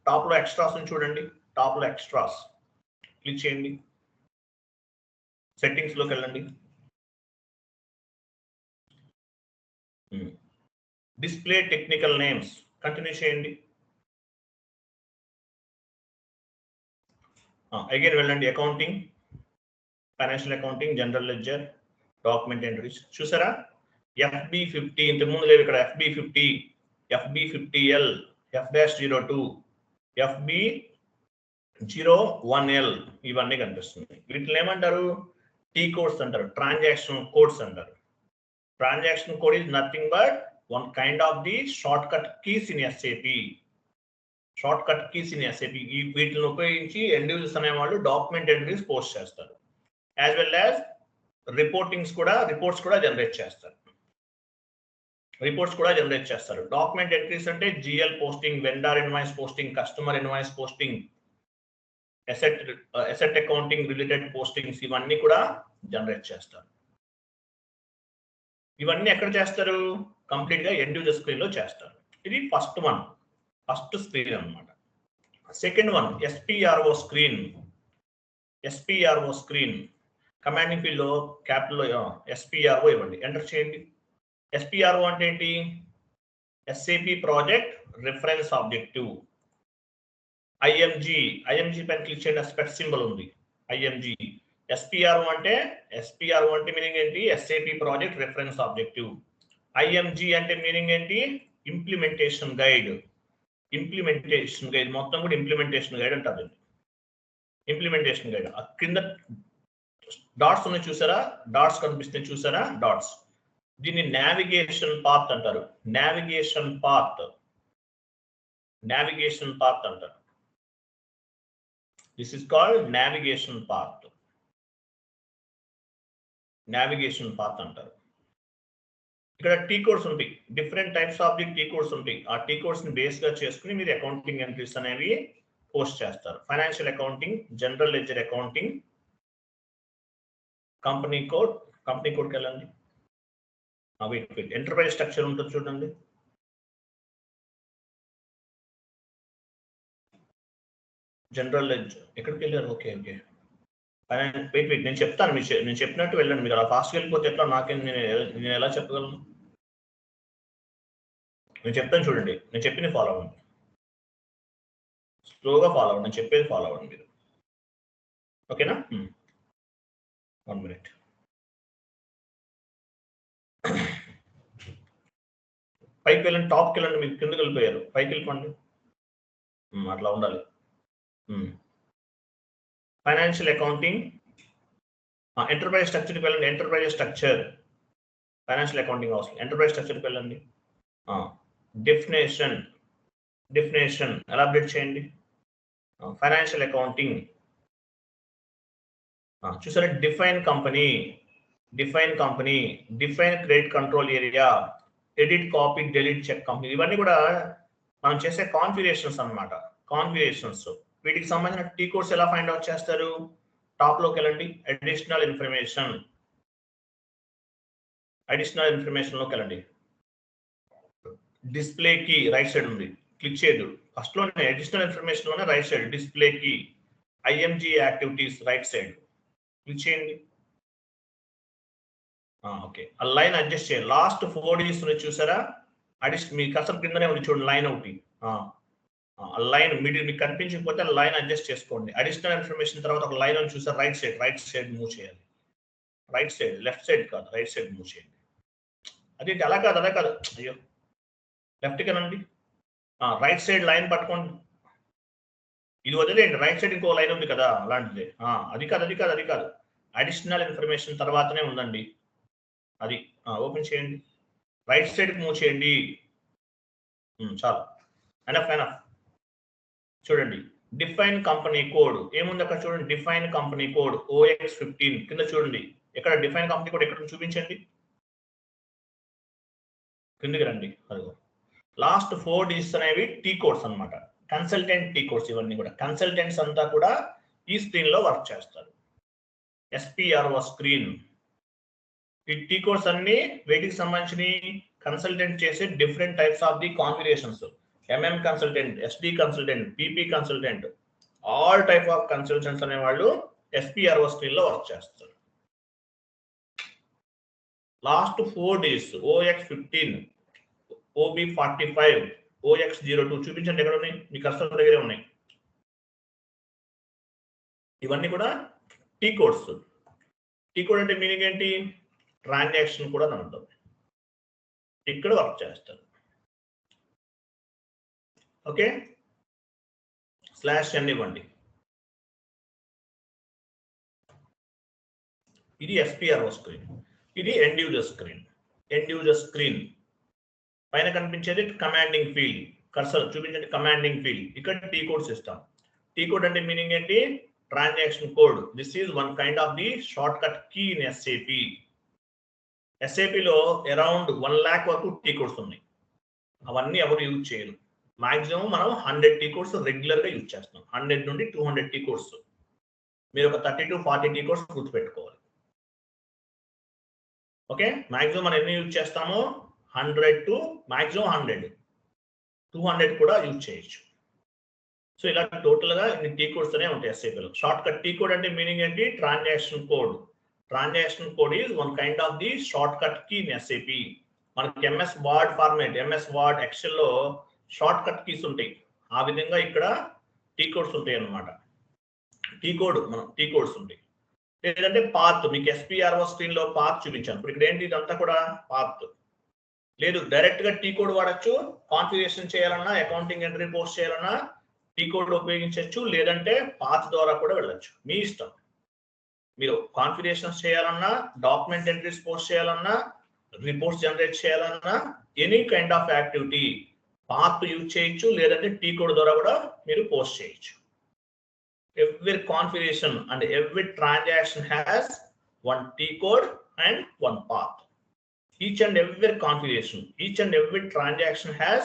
టాప్ లో ఎక్స్ట్రాస్ చూడండి. టాప్ లో ఎక్స్ట్రాస్ క్లిక్ చేయండి. సెట్టింగ్స్ లోకి వెళ్ళండి. డిస్ప్లే టెక్నికల్ నేమ్స్ కంటిన్యూ చేయండి. అగైన్ వెళ్ళండి accounting, financial accounting, general ledger, document entries. చూసారా FB50 ఇంతకుముందు లేదు, ఇక్కడ FB50, FB50L, F-02, FB01L ఇవన్నీ కనిపిస్తుంది. వీటిని ఏమంటారు? టీ కోడ్స్ అంటారు, ట్రాన్సాక్షన్ కోడ్స్ అంటారు. Transaction code is nothing but one kind of the shortcut keys in SAP. Short cut keys in SAP వీటిని ఉపయోగించి ఎండ్ యూజర్స్ అనేవాళ్ళు డాక్యుమెంట్ ఎంట్రీస్ పోస్ట్ చేస్తారు, యాజ్ వెల్ యాజ్ రిపోర్ట్స్ కూడా generate చేస్తారు. Document entries అంటే GL posting, vendor invoice posting, customer invoice posting, asset accounting related postings ఇవన్నీ కూడా generate చేస్తారు. ఇవన్నీ ఎక్కడ చేస్తారు? కంప్లీట్ గా ఎండ్ యూజర్ స్క్రీన్ లో చేస్తారు. ఇది ఫస్ట్ స్క్రీన్ అన్నమాట. Second one SPRO screen. Commanding field లో క్యాపిటల్ లో SPRO ఇవ్వండి, ఎంటర్ చేయండి. SPRO అంటే ఏంటి? SAP project reference objective. IMG పైన క్లిక్ చేయండి, స్పెట్ సింబల్ ఉంది, IMG. SPRO అంటే మీనింగ్ ఏంటి? SAP project reference objective. IMG అంటే మీనింగ్ ఏంటి? Implementation guide. మొత్తం కూడా ఇంప్లిమెంటేషన్ గైడ్ అంటారు. Implementation guide. కింద డాట్స్ ఉన్నాయి చూసారా? డాట్స్ కనిపిస్తాయి చూసారా? డాట్స్. దీన్ని నావిగేషన్ పాత్ అంటారు. నావిగేషన్ పాత్ అంటారు. This is called navigation path అంటారు. ఇక్కడ టీ కోడ్స్ ఉంటాయి, different types of the T codes ఉంటాయి. ఆ టీ కోడ్స్ ని బేస్ గా చేసుకుని మీరు అకౌంటింగ్ ఎంట్రీస్ అనేవి పోస్ట్ చేస్తారు. Financial accounting, general ledger accounting, company కోడ్కి వెళ్ళండి. ఎంటర్ప్రైజ్ స్ట్రక్చర్ ఉంటుంది చూడండి. జనరల్ లెడ్జర్ ఎక్కడికి వెళ్ళారు? ఓకే వెయిట్ నేను చెప్తాను, నేను చెప్పినట్టు వెళ్ళండి. మీరు అలా ఫాస్ట్గా వెళ్ళిపోతే ఎట్లా? నేను ఎలా చెప్పగలను? నేను చెప్తాను చూడండి, నేను చెప్పింది ఫాలో అవ్వండి, స్లోగా ఫాలో అవ్వండి, నేను చెప్పేది ఫాలో అవ్వండి మీరు. ఓకేనా? 1 minute. పైకి వెళ్ళండి, టాప్కి వెళ్ళండి. మీరు కిందకి వెళ్ళిపోయారు, పైకి వెళ్ళిపోండి. అట్లా ఉండాలి. ఫైనాన్షియల్ అకౌంటింగ్, ఎంటర్ప్రైజ్ స్ట్రక్చర్కి వెళ్ళండి. ఎంటర్ప్రైజ్ స్ట్రక్చర్, ఫైనాన్షియల్ అకౌంటింగ్ అవసరం. ఎంటర్ప్రైజ్ స్ట్రక్చర్కి వెళ్ళండి. డెఫినేషన్ ఎలాబరేట్ చేయండి. ఫైనాన్షియల్ అకౌంటింగ్ చూసారా? Define company, define credit control area, edit, copy, delete, check company. ఇవన్నీ కూడా మనం చేసే కాన్ఫిగరేషన్స్ అన్నమాట. వీటికి సంబంధించిన టీ కోడ్స్ ఎలా ఫైండ్ అవుట్ చేస్తారు? టాప్ లోకి వెళ్ళండి, అడిషనల్ ఇన్ఫర్మేషన్ లోకి వెళ్ళండి. డిస్ప్లే కి రైట్ సైడ్ ఉంది, క్లిక్ చేయదు. ఫస్ట్ లోనే అడిషనల్ ఇన్ఫర్మేషన్ లోనే రైట్ సైడ్ డిస్ప్లే కి, IMG activities right side click చేయండి. ఓకే, ఆ లైన్ అడ్జస్ట్ చేయండి. లాస్ట్ 4 digits చూసారా? మీ కసర్ కిందనే ఉంది చూడండి లైన్ ఒకటి. లైన్ మీకు కనిపించకపోతే లైన్ అడ్జస్ట్ చేసుకోండి. అడిషనల్ ఇన్ఫర్మేషన్ తర్వాత ఒక లైన్ అని చూసారు? రైట్ సైడ్ మూవ్ చేయాలి. రైట్ సైడ్, లెఫ్ట్ సైడ్ కాదు, రైట్ సైడ్ మూవ్ చేయండి. అది అలా కాదు, అయ్యో, లెఫ్ట్ కనండి. రైట్ సైడ్ లైన్ పట్టుకోండి. ఇది వదిలేండి, రైట్ సైడ్ ఇంకో లైన్ ఉంది కదా, అలాంటిది. అది కాదు. అడిషనల్ ఇన్ఫర్మేషన్ తర్వాతనే ఉందండి అది. ఓపెన్ చేయండి, రైట్ సైడ్ మూవ్ చేయండి. చాలు, ఎనఫ్. చూడండి, డిఫైన్ కంపెనీ కోడ్ ఏముంది అక్కడ చూడండి. డిఫైన్ కంపెనీ కోడ్ OX15 కింద చూడండి. ఎక్కడ డిఫైన్ కంపెనీ కోడ్ ఎక్కడ చూపించండి. కిందకి రండి. అదిగో లాస్ట్ 4 digits అనేవి టీ కోడ్స్ అన్నమాట. Consultant T codes. ఇవన్నీ కూడా కన్సల్టెంట్స్ అంతా కూడా ఈ స్క్రీన్ లో వర్క్ చేస్తారు. SPRO screen. ఈ టీ కోడ్స్ అన్ని వేటికి సంబంధించి కన్సల్టెంట్ చేసే different types of the configurations. MM consultant, SD consultant, PP consultant, all type of consultants అనే వాళ్ళు SPRO స్క్రీన్ లో వర్క్ చేస్తారు. Last 4 digits OX15 OB45 OX02 చూపించండి ఎక్కడ ఉన్నాయి మీ కస్టమర్ దగ్గరే ఉన్నాయి ఇవన్నీ కూడా టీ కోడ్స్ టీ కోడ్ అంటే మీనింగ్ ఏంటి ట్రాన్సాక్షన్ కూడా అర్థం ఇక్కడ వర్క్ చేస్తారు ఓకే స్లాష్ n ఇవ్వండి ఇది SPRO స్క్రీన్ ఇది ఎండ్ యూజర్ స్క్రీన్ పైన కనిపించేది కమాండింగ్ ఫీల్డ్ కర్సర్ చూపించండి కమాండింగ్ ఫీల్డ్ ఇక్కడ T code system T code అంటే మీనింగ్ ఏంటి transaction code this is one kind of the shortcut key in SAP లో అరౌండ్ 1 lakh వరకు T codes ఉన్నాయి అవన్నీ ఎవరు యూజ్ చేయరు మాక్సిమం మనం 100 టీ కోడ్స్ రెగ్యులర్ గా యూజ్ చేస్తాం 100 నుండి 200 టీ కోడ్స్ మీరు ఒక 30 to 40 టీ కోడ్స్ గుర్తుపెట్టుకోవాలి ఓకే మాక్సిమం మనం ఎన్ని యూజ్ చేస్తామో 100 to మాక్సిమం 100 200 కూడా యూజ్ చేయొచ్చు సో ఇలా టోటల్ గా ఇన్ని టీ కోడ్స్ అనే ఉంటాయి SAP లో షార్ట్ కట్ టీ కోడ్ అంటే మీనింగ్ ఏంటి transaction code is one kind of the shortcut key in SAP మనకి MS Word format MS Word Excel లో షార్ట్ కట్ కీస్ ఉంటాయి ఆ విధంగా ఇక్కడ టీ కోడ్స్ ఉంటాయి అన్నమాట టీ కోడ్స్ ఉంటాయి లేదంటే పాత్ మీకు SPRO స్క్రీన్ లో పాత్ చూపించాను ఇప్పుడు ఇక్కడ ఏంటి ఇదంతా కూడా పాత్ లేదు డైరెక్ట్ గా టీ కోడ్ వాడచ్చు కాన్ఫిగరేషన్ చేయాలన్నా అకౌంటింగ్ ఎంట్రీ పోస్ట్ చేయాలన్నా టీ కోడ్ ఉపయోగించవచ్చు లేదంటే పాత్ ద్వారా కూడా వెళ్ళొచ్చు మీ ఇష్టం మీరు కాన్ఫిగరేషన్స్ చేయాలన్నా డాక్యుమెంట్ ఎంట్రీస్ పోస్ట్ చేయాలన్నా రిపోర్ట్స్ జనరేట్ చేయాలన్నా any kind of activity path use చేయొచ్చు లేదంటే టీ కోడ్ ద్వారా కూడా మీరు పోస్ట్ చేయొచ్చు every configuration and every transaction has one T code and one path. Each and every configuration, each and every transaction has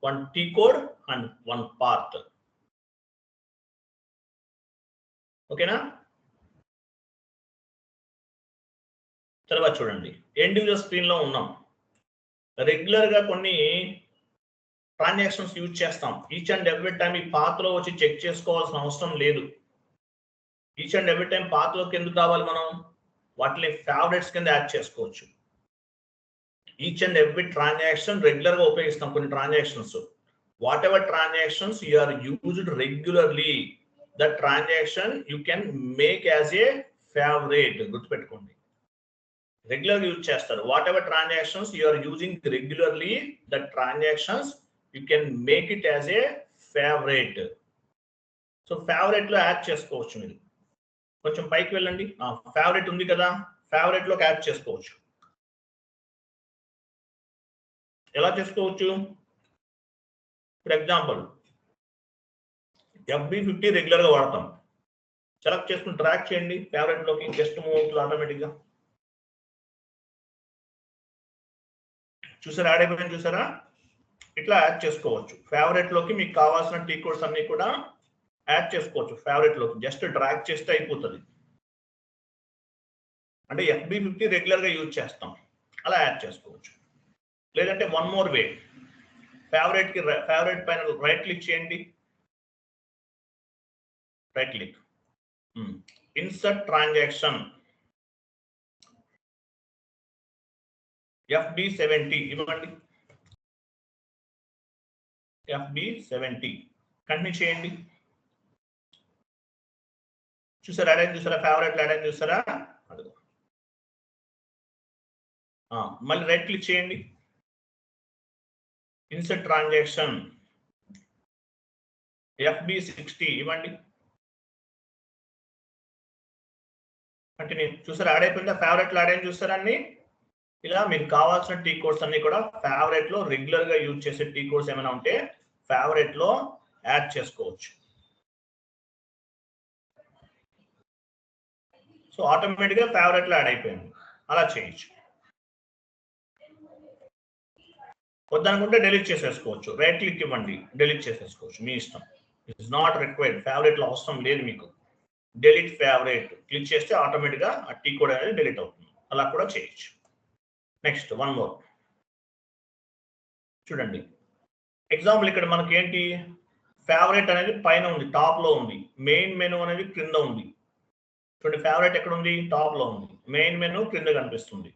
one T code and one path. Okay na? తర్వాత చూడండి end user screen లో ఉన్నాం regular గా కొన్ని transactions use చేస్తాం each and every time ఈ path లో వచ్చి చెక్ చేసుకోవాల్సిన అవసరం లేదు each and every time path లోకి ఎందుకు కావాలి మనం వాటిని ఫేవరెట్స్ కింద యాడ్ చేసుకోవచ్చు each and every transaction regular గా ఉపయోగిస్తాం కొన్ని transactions whatever transactions you are used regularly that transaction you can make as a favourite గుర్తుపెట్టుకోండి రెగ్యులర్ యూజ్ చేస్తారు whatever transactions you are using regularly that transactions you can make it as a favorite so favorite లో add చేసుకోవచ్చు మీరు కొంచెం పైకి వెళ్ళండి favourite ఉంది కదా ఫేవరెట్ లోకి యాడ్ చేసుకోవచ్చు ఎలా చేసుకోవచ్చు ఫర్ ఎగ్జాంపుల్ FB50 రెగ్యులర్ గా వాడతాం సెలెక్ట్ చేసుకుని డ్రాగ్ చేయండి ఫేవరెట్ లోకి జస్ట్ మూవ్ అవుతుంది ఆటోమేటిక్ గా చూసారా యాడ్ అయిపోయింది చూసారా ఇట్లా యాడ్ చేసుకోవచ్చు ఫేవరెట్ లోకి మీకు కావాల్సిన టీ కోడ్స్ అన్ని కూడా యాడ్ చేసుకోవచ్చు ఫేవరెట్ లోకి జస్ట్ డ్రాగ్ చేస్తే అయిపోతుంది అంటే FB50 రెగ్యులర్ గా యూజ్ చేస్తాం అలా యాడ్ చేసుకోవచ్చు లేదంటే వన్ మోర్ వే ఫేవరెట్ పైన రైట్ క్లిక్ చేయండి right click insert transaction FB70 ఇవ్వండి FB70 కంటిన్యూ చేయండి చూసారా యాడ్ చూసారా ఫేవరెట్ యాడ్ చూసారా అదిగో మళ్ళీ రైట్ క్లిక్ చేయండి ఇన్సర్ట్ ట్రాన్సాక్షన్ FB60 ఇవ్వండి కంటిన్యూ చూసారా యాడ్ అయిపోయిందా ఫేవరెట్ యాడ్ అయ్యింది చూసారా అన్ని ఇలా మీకు కావాల్సిన టీ కోడ్స్ అన్ని కూడా ఫేవరెట్ లో రెగ్యులర్ గా యూజ్ చేసే టీ కోడ్స్ ఏమైనా ఉంటే ఫేవరెట్ లో యాడ్ చేసుకోవచ్చు సో ఆటోమేటిక్ గా ఫేవరెట్ లో యాడ్ అయిపోయింది అలా చేయొచ్చు వద్దనుకుంటే డెలీట్ చేసేసుకోవచ్చు రైట్ క్లిక్ ఇవ్వండి డెలీట్ చేసేసుకోవచ్చు మీ ఇష్టం ఇట్స్ నాట్ రిక్వైర్డ్ ఫేవరెట్ లో అవసరం లేదు మీకు డెలీట్ ఫేవరెట్ క్లిక్ చేస్తే ఆటోమేటిక్ గా ఆ టీ కోడ్ అనేది డెలీట్ అవుతుంది అలా కూడా చేయొచ్చు నెక్స్ట్ వన్ మోర్ చూడండి ఎగ్జాంపుల్ ఇక్కడ మనకి ఏంటి ఫేవరెట్ అనేది పైన ఉంది టాప్ లో ఉంది మెయిన్ మెనూ అనేది క్రింద ఉంది చూడండి ఫేవరెట్ ఎక్కడ ఉంది టాప్ లో ఉంది మెయిన్ మెనూ క్రింద కనిపిస్తుంది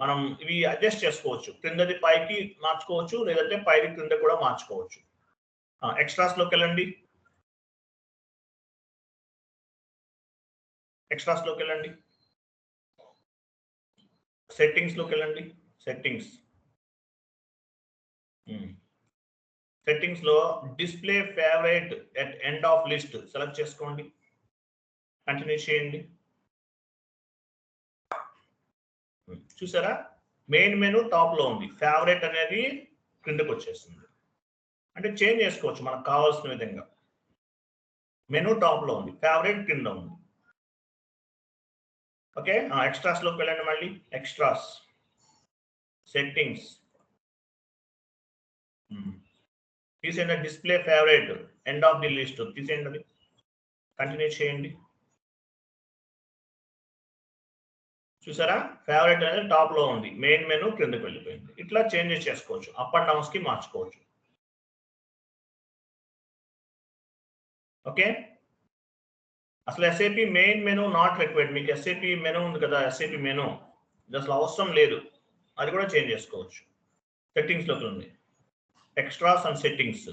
మనం ఇవి అడ్జస్ట్ చేసుకోవచ్చు, క్రిందది పైకి మార్చుకోవచ్చు, లేదంటే పైకి క్రింద కూడా మార్చుకోవచ్చు. ఎక్స్ట్రాస్ లోకి వెళ్ళండి, ఎక్స్ట్రాస్ లోకి వెళ్ళండి, సెట్టింగ్స్ లోకి వెళ్ళండి, సెట్టింగ్స్ సెట్టింగ్స్ లో display favourite at end of list select చేసుకోండి, కంటిన్యూ చేయండి. చూసారా, మెయిన్ మెనూ టాప్ లో ఉంది, ఫేవరెట్ అనేది క్రిందకు వచ్చేస్తుంది. అంటే చేంజ్ చేసుకోవచ్చు మనకు కావాల్సిన విధంగా. మెనూ టాప్ లో ఉంది, ఫేవరెట్ కింద ఉంది. ఓకే, ఎక్స్ట్రాస్ లోకి వెళ్ళండి, మళ్ళీ ఎక్స్ట్రాస్, సెట్టింగ్స్, తీసేయండి display favourite end of the list తీసేయండి, అది కంటిన్యూ చేయండి. చూసారా, ఫేవరెట్ అనేది టాప్ లో ఉంది, మెయిన్ మెనూ క్రిందకి వెళ్ళిపోయింది. ఇట్లా చేంజెస్ చేసుకోవచ్చు, అప్ అండ్ డౌన్స్ కి మార్చుకోవచ్చు. ఓకే, అసలు SAP main menu not required. మీకు ఎస్ఏపి మెనూ ఉంది కదా, ఎస్ఏపి మెనూ అసలు అవసరం లేదు, అది కూడా చేంజ్ చేసుకోవచ్చు. సెట్టింగ్స్ లోకి ఉంది, extras and settings.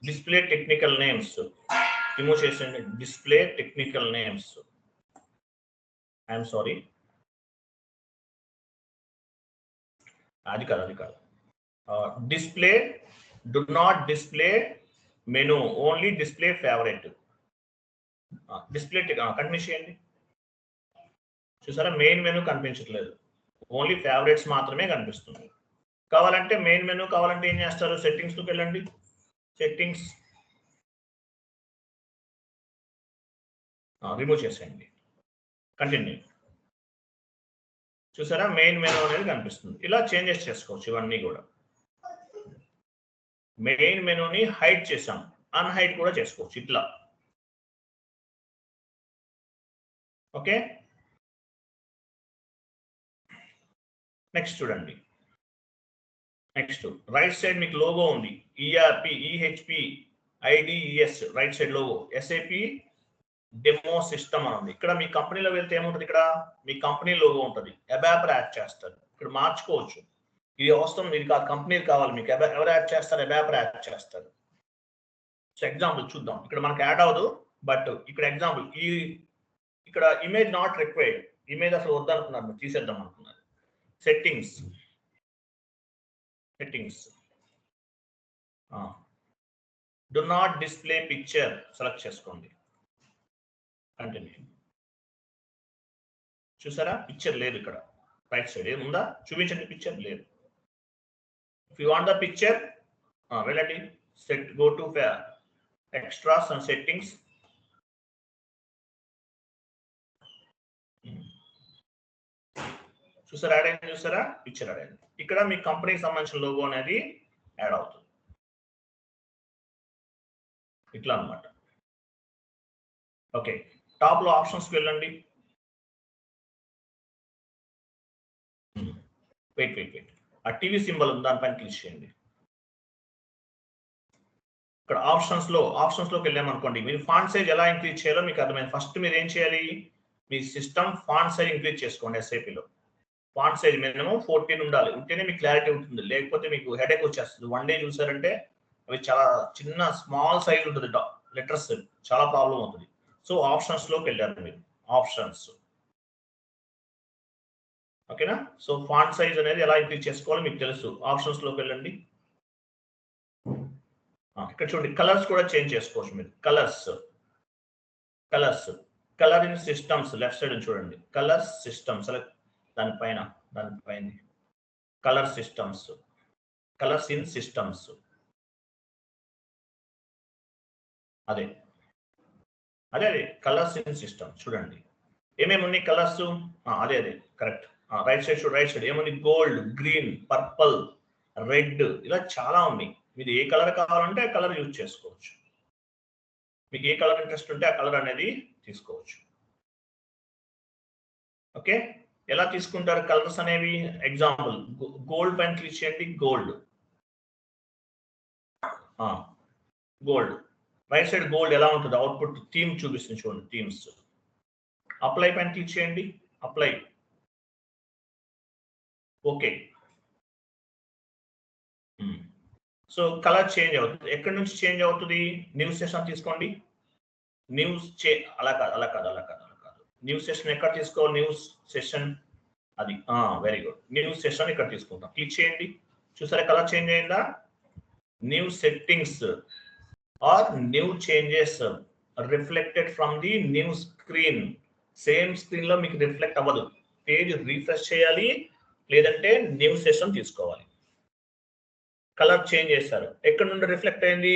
Display technical names remove చేసేయండి, display technical names. I'm sorry, అది కాదు, అది కాదు. Display do not display menu, only display favourite. Display continue చేయండి. చూసారా, మెయిన్ మెనూ కనిపించట్లేదు, ఓన్లీ ఫేవరెట్స్ మాత్రమే కనిపిస్తుంది. కావాలంటే మెయిన్ మెనూ కావాలంటే ఏం చేస్తారు, సెట్టింగ్స్ లోకి వెళ్ళండి, సెట్టింగ్స్ రిమూవ్ చేసేయండి, కంటిన్యూ. చూసారా, మెయిన్ మెనూ అనేది కనిపిస్తుంది. ఇలా చేంజెస్ చేసుకోవచ్చు ఇవన్నీ కూడా. మెయిన్ మెనూని హైడ్ చేసాం, అన్హైడ్ కూడా చేసుకోవచ్చు ఇట్లా. ఓకే, నెక్స్ట్ చూడండి. నెక్స్ట్ రైట్ సైడ్ మీకు లోగో ఉంది, ERP, EHP, IDES, right side logo, SAP demo system అని ఉంది. ఇక్కడ మీ కంపెనీలో వెళ్తే ఏముంటుంది, ఇక్కడ మీ కంపెనీ లోగో ఉంటుంది, అబాప్ యాడ్ చేస్తారు. ఇక్కడ మార్చుకోవచ్చు, ఇది అవసరం, ఇది కాదు, కంపెనీ కావాలి మీకు, ఎవరు యాడ్ చేస్తారు, అబాప్ యాడ్ చేస్తారు. సో ఎగ్జాంపుల్ చూద్దాం, ఇక్కడ మనకు యాడ్ అవ్వదు, బట్ ఇక్కడ ఎగ్జాంపుల్, ఈ ఇక్కడ ఇమేజ్ నాట్ రిక్వైర్డ్, ఇమేజ్ అసలు వద్దనుకున్నారు, తీసేద్దాం అనుకున్నారు. Settings, settings do not display picture select చేసుకోండి, కంటిన్యూ. చూసారా, పిక్చర్ లేదు ఇక్కడ, రైట్ సైడ్ ఏముందా చూపించండి, పిక్చర్ లేదు. If you want the picture వెళ్ళండి, set, go to extras and settings. చూసారా, యాడ్ అయింది, చూసారా, పిక్చర్ యాడ్ అయింది. ఇక్కడ మీ కంపెనీకి సంబంధించిన లోగో అనేది యాడ్ అవుతుంది, ఇట్లా అన్నమాట. ఓకే, టాప్ లో ఆప్షన్స్కి వెళ్ళండి. వెయిట్ వెయిట్ వెయిట్, ఆ టీవీ సింబల్ ఉంది, దానిపైన క్లిక్ చేయండి. ఇక్కడ ఆప్షన్స్ లోకి వెళ్ళామనుకోండి, మీరు ఫాంట్ సైజ్ ఎలా ఇంక్రీజ్ చేయాలో మీకు అర్థమైంది. ఫస్ట్ మీరు ఏం చేయాలి, మీ సిస్టమ్ ఫాంట్ సైజ్ ఇంక్రీజ్ చేసుకోండి. ఎస్ఐపిలో ఫాంట్ సైజ్ మినిమం 14 ఉండాలి, ఉంటేనే మీకు క్లారిటీ ఉంటుంది, లేకపోతే మీకు హెడేక్ వచ్చేస్తుంది. వన్ డే చూసారంటే అవి చాలా చిన్న స్మాల్ సైజ్ ఉంటుంది, లెటర్స్ చాలా ప్రాబ్లం అవుతుంది. సో ఆప్షన్స్ లోకి వెళ్ళారు మీరు, ఆప్షన్స్. ఓకేనా, సో ఫాంట్ సైజ్ అనేది ఎలా ఇంక్రీజ్ చేసుకోవాలో మీకు తెలుసు. ఆప్షన్స్ లోకి వెళ్ళండి. ఇక్కడ చూడండి, కలర్స్ కూడా చేంజ్ చేసుకోవచ్చు మీరు. Colours, colour in systems left side చూడండి, కలర్స్ సిస్టమ్స్, దానిపైన colour systems, colours in systems, అదే కలర్స్ ఇన్ సిస్టమ్. చూడండి ఏమేమి ఉన్నాయి కలర్స్, అదే కరెక్ట్. రైట్ సైడ్ ఏముంది, గోల్డ్, గ్రీన్, పర్పుల్, రెడ్, ఇలా చాలా ఉన్నాయి. మీరు ఏ కలర్ కావాలంటే ఆ కలర్ యూజ్ చేసుకోవచ్చు. మీకు ఏ కలర్ ఇంట్రెస్ట్ ఉంటే ఆ కలర్ అనేది తీసుకోవచ్చు. ఓకే, ఎలా తీసుకుంటారు కలర్స్ అనేవి? ఎగ్జాంపుల్ గోల్డ్ పైన క్లిక్ చేయండి. Gold gold right side gold ఎలా ఉంటుంది? అవుట్పుట్ థీమ్ చూపిస్తుంది చూడండి. థీమ్స్ అప్లై పైన క్లిక్ చేయండి. Apply. Okay. So colour change అవుతుంది. ఎక్కడి నుంచి చేంజ్ అవుతుంది? న్యూస్ సెషన్ తీసుకోండి. న్యూస్ అలా కాదు. న్యూస్ సెషన్ ఎక్కడ తీసుకోవాలి? న్యూస్ సెషన్ అది వెరీ గుడ్. న్యూస్ సెషన్ ఇక్కడ తీసుకుంటాం. క్లిక్ చేయండి. చూసారా కలర్ చేంజ్ అయిందా? New settings are new changes reflected from the new screen. Same screen లో మీకు రిఫ్లెక్ట్ అవ్వదు. పేజ్ రీఫ్రెష్ చేయాలి, లేదంటే న్యూ సెషన్ తీసుకోవాలి. కలర్ చేంజ్ చేశారు. ఎక్కడ నుండి రిఫ్లెక్ట్ అయింది?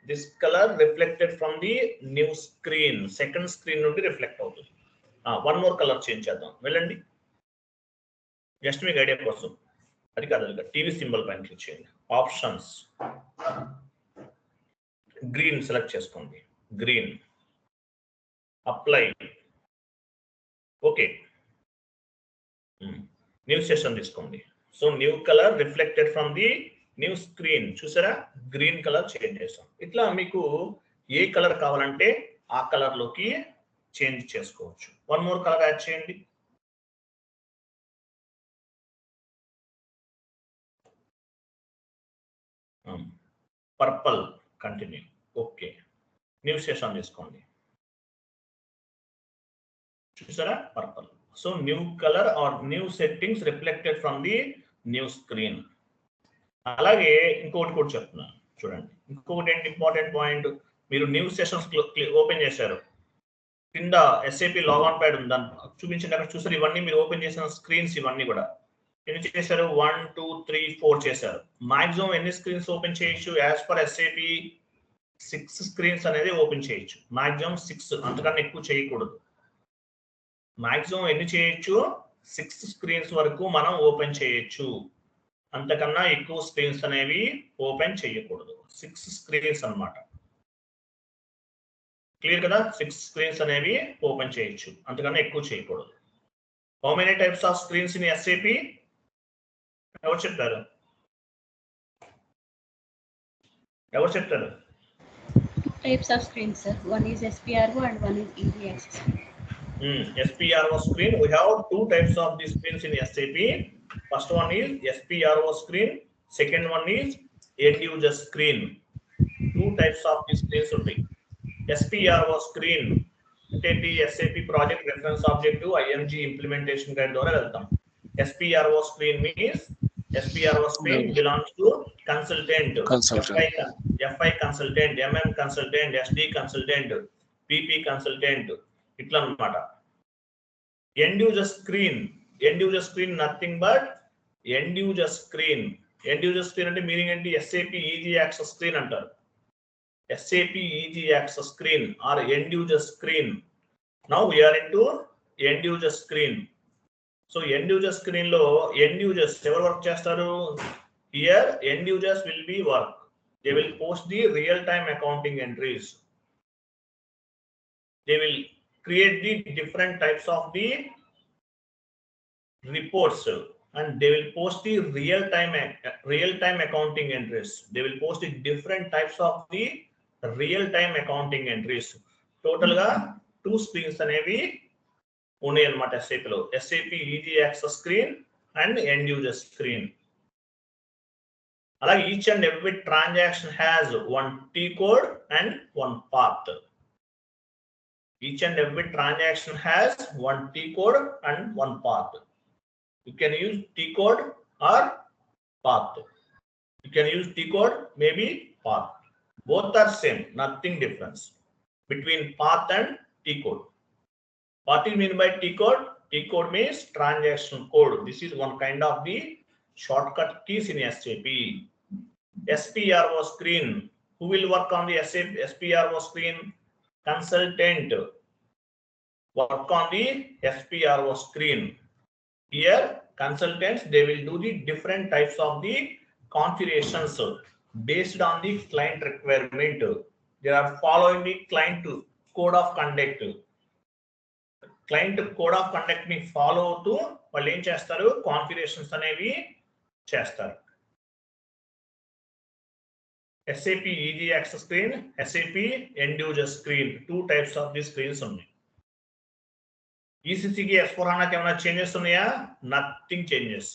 This colour reflected from the new screen. Second screen నుండి రిఫ్లెక్ట్ అవుతుంది. వన్ మోర్ కలర్ చేంజ్ చేద్దాం. వెళ్ళండి. జస్ట్ మీకు ఐడియా కోసం. అది కాదు, టీవీ సింబల్ పైన క్లిక్ చేయండి. ఆప్షన్స్ గ్రీన్ సెలెక్ట్ చేసుకోండి. Green. Apply. Okay. New session తీసుకోండి. So new colour reflected from the new screen. చూసారా? గ్రీన్ కలర్ చేంజ్ చేస్తాం. ఇట్లా మీకు ఏ కలర్ కావాలంటే ఆ కలర్ లోకి చేంజ్ చేసుకోవచ్చు. వన్ మోర్ కలర్ యాడ్ చేయండి. Purple. Continue. Okay. New session తీసుకోండి. చూసారా? Purple. So new colour are new settings reflected from the new screen. అలాగే ఇంకొకటి కూడా చెప్తున్నాను చూడండి. ఇంకొకటి ఏంటి ఇంపార్టెంట్ పాయింట్? మీరు న్యూ సెషన్స్ ఓపెన్ చేశారు. కింద SAP లాగాన్ ప్యాడ్ ఉంది. దాన్ని చూపించండి. అక్కడ చూసారు ఇవన్నీ మీరు ఓపెన్ చేసిన స్క్రీన్స్. ఇవన్నీ కూడా ఎన్ని చేశారు? 1 2 3 4 చేశారు. మాక్సిమం ఎన్ని స్క్రీన్స్ ఓపెన్ చేయొచ్చు? యాజ్ పర్ SAP 6 స్క్రీన్స్ అనేది ఓపెన్ చేయొచ్చు. మాక్సిమం 6, అంతకన్నా ఎక్కువ చేయకూడదు. మాక్సిమం ఎన్ని చేయొచ్చు? 6 స్క్రీన్స్ వరకు మనం ఓపెన్ చేయొచ్చు. అంతకన్నా ఎక్కువ స్క్రీన్స్ అనేవి ఓపెన్ చేయకూడదు. 6 స్క్రీన్స్ అన్నమాట. క్లియర్ కదా? 6 స్క్రీన్స్ అనేవి ఓపెన్ చేయొచ్చు, అంతకన్నా ఎక్కువ చేయకూడదు. How many types of screens in SAP? ఎవరు చెప్తారు? ఎవరు చెప్తారు? Types of screens, sir. One is SPRO and one is easy access. SPRO screen. We have two types of these screens in SAP. First one is SPRO screen. Second one is end user screen. Two types of these screens ఉంటాయి. SPRO screen అంటే SAP project reference objective IMG implementation guide ద్వారా వెళ్తాం. SPRO screen means SPRO screen belongs to consultant. FI consultant, MM consultant, SD consultant, PP consultant. ఇట్లా అన్నమాట. End user screen nothing but end user screen. End user screen అంటే meaning ఏంటి? SAP easy access screen అంటారు. SAP easy access screen are end user screen. Now we are into end user screen. So end user screen లో end users ఎవరు work చేస్తారు? Here end users will be work. They will post the real time accounting entries. They will create the different types of the reports and they will post the real time accounting entries. They will post the different types of the real time accounting entries. Total ga 2 screens అనేవి ఉన్నాయి అన్నమాట SAP లో. SAP easy access screen and end user screen. అలాగే each and every transaction has 1 T code and 1 path. Each and every transaction has 1 T code and 1 path. You can use T code or path. You can use T code, maybe path. Both are same, nothing difference between path and T code. What do you mean by T code? T code means transaction code. This is one kind of the shortcut keys in SAP. SPRO screen. Who will work on the SPRO screen? Consultant work on the SPRO screen. Here consultants, they will do the different types of the configurations based on the client requirement. They are following the client code of conduct. Client code of conduct ని follow అవుతూ వాళ్ళు ఏం చేస్తారు, configurations అనేవి చేస్తారు. SAP easy access screen, SAP end user screen, 2 types of the screens ఉన్నాయి. ఈసీసీకి S/4HANAకి ఏమైనా changes ఉన్నాయా? Nothing changes.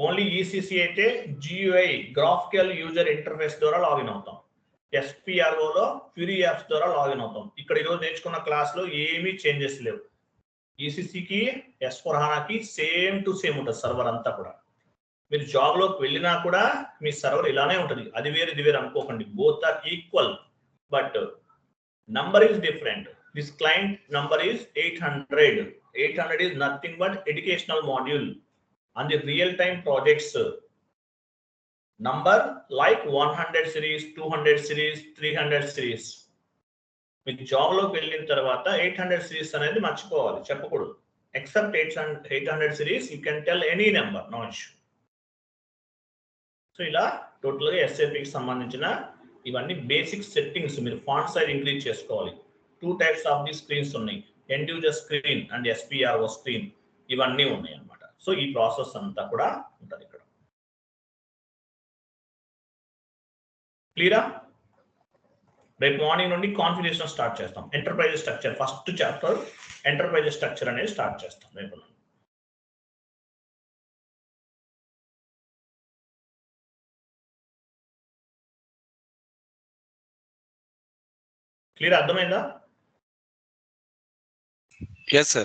ఓన్లీ ఈసీసీ అయితే GUI గ్రాఫికల్ యూజర్ ఇంటర్ఫేస్ ద్వారా లాగిన్ అవుతాం. SPROలో ఫ్యూరీ యాప్స్ ద్వారా లాగిన్ అవుతాం. ఇక్కడ ఈరోజు నేర్చుకున్న క్లాస్లో ఏమీ చేంజెస్ లేవు. ఈసీసీకి S/4HANAకి సేమ్ టు సేమ్ ఉంటుంది సర్వర్ అంతా కూడా. మీరు జాబ్లోకి వెళ్ళినా కూడా మీ సర్వర్ ఇలానే ఉంటుంది. అది వేరు ఇది వేరు అనుకోకండి. Both are equal, but number is different. This client number is 800. 800 is nothing but educational module. On the real-time projects, number like 100 series, 200 series, 300 series. మీకు జాబ్లోకి వెళ్ళిన తర్వాత 800 series అనేది మర్చిపోవాలి, చెప్పకూడదు. Except 800 series, you can tell any number, no issue. So ఇలా టోటల్గా SAPకి సంబంధించిన ఇవన్నీ బేసిక్ సెట్టింగ్స్. మీరు ఫాంట్ సైజ్ ఇంక్రీజ్ చేసుకోవాలి. 2 types ఆఫ్ ది స్క్రీన్స్ ఉన్నాయి, end user screen and SPRO screen, ఇవన్నీ ఉన్నాయి అన్నమాట. సో ఈ ప్రాసెస్ అంతా కూడా ఉంటుంది ఇక్కడ. క్లియరా? రేపు మార్నింగ్ నుండి కాన్ఫిగరేషన్ స్టార్ట్ చేస్తాం. Enterprise structure first chapter, enterprise structure అనేది స్టార్ట్ చేస్తాం రేపు. క్లియర్? అర్థమైందా? yes sir.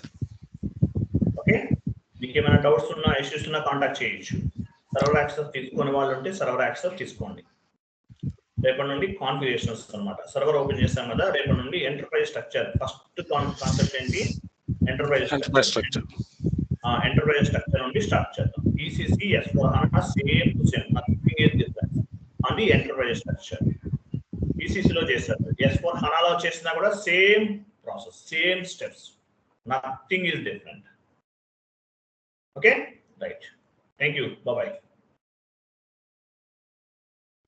ఓకే, మీకు ఏమైనా డౌట్స్ ఉన్నా, ఇష్యూస్ ఉన్నా కాంటాక్ట్ చేయొచ్చు. సర్వర్ యాక్సెస్ తీసుకునే వాళ్ళు ఉంటే సర్వర్ యాక్సెస్ తీసుకోండి. రేపటి నుండి కాన్ఫిగరేషన్స్ అన్నమాట. సర్వర్ ఓపెన్ చేసాం కదా, రేపటి నుండి ఎంటర్ప్రైజ్ స్ట్రక్చర్ ఫస్ట్ కాన్సెప్ట్ ఏంటి? Enterprise structure. ఎంటర్ప్రైజ్ స్ట్రక్చర్ నుండి స్టార్ట్ చేద్దాం. ECC S/4HANA same to same, nothing is difference on the enterprise structure. ఈసీసీలో చేస్తారు, S/4HANAలో చేసినా కూడా same process, same steps, nothing is different. Okay, right. Thank you. Bye bye.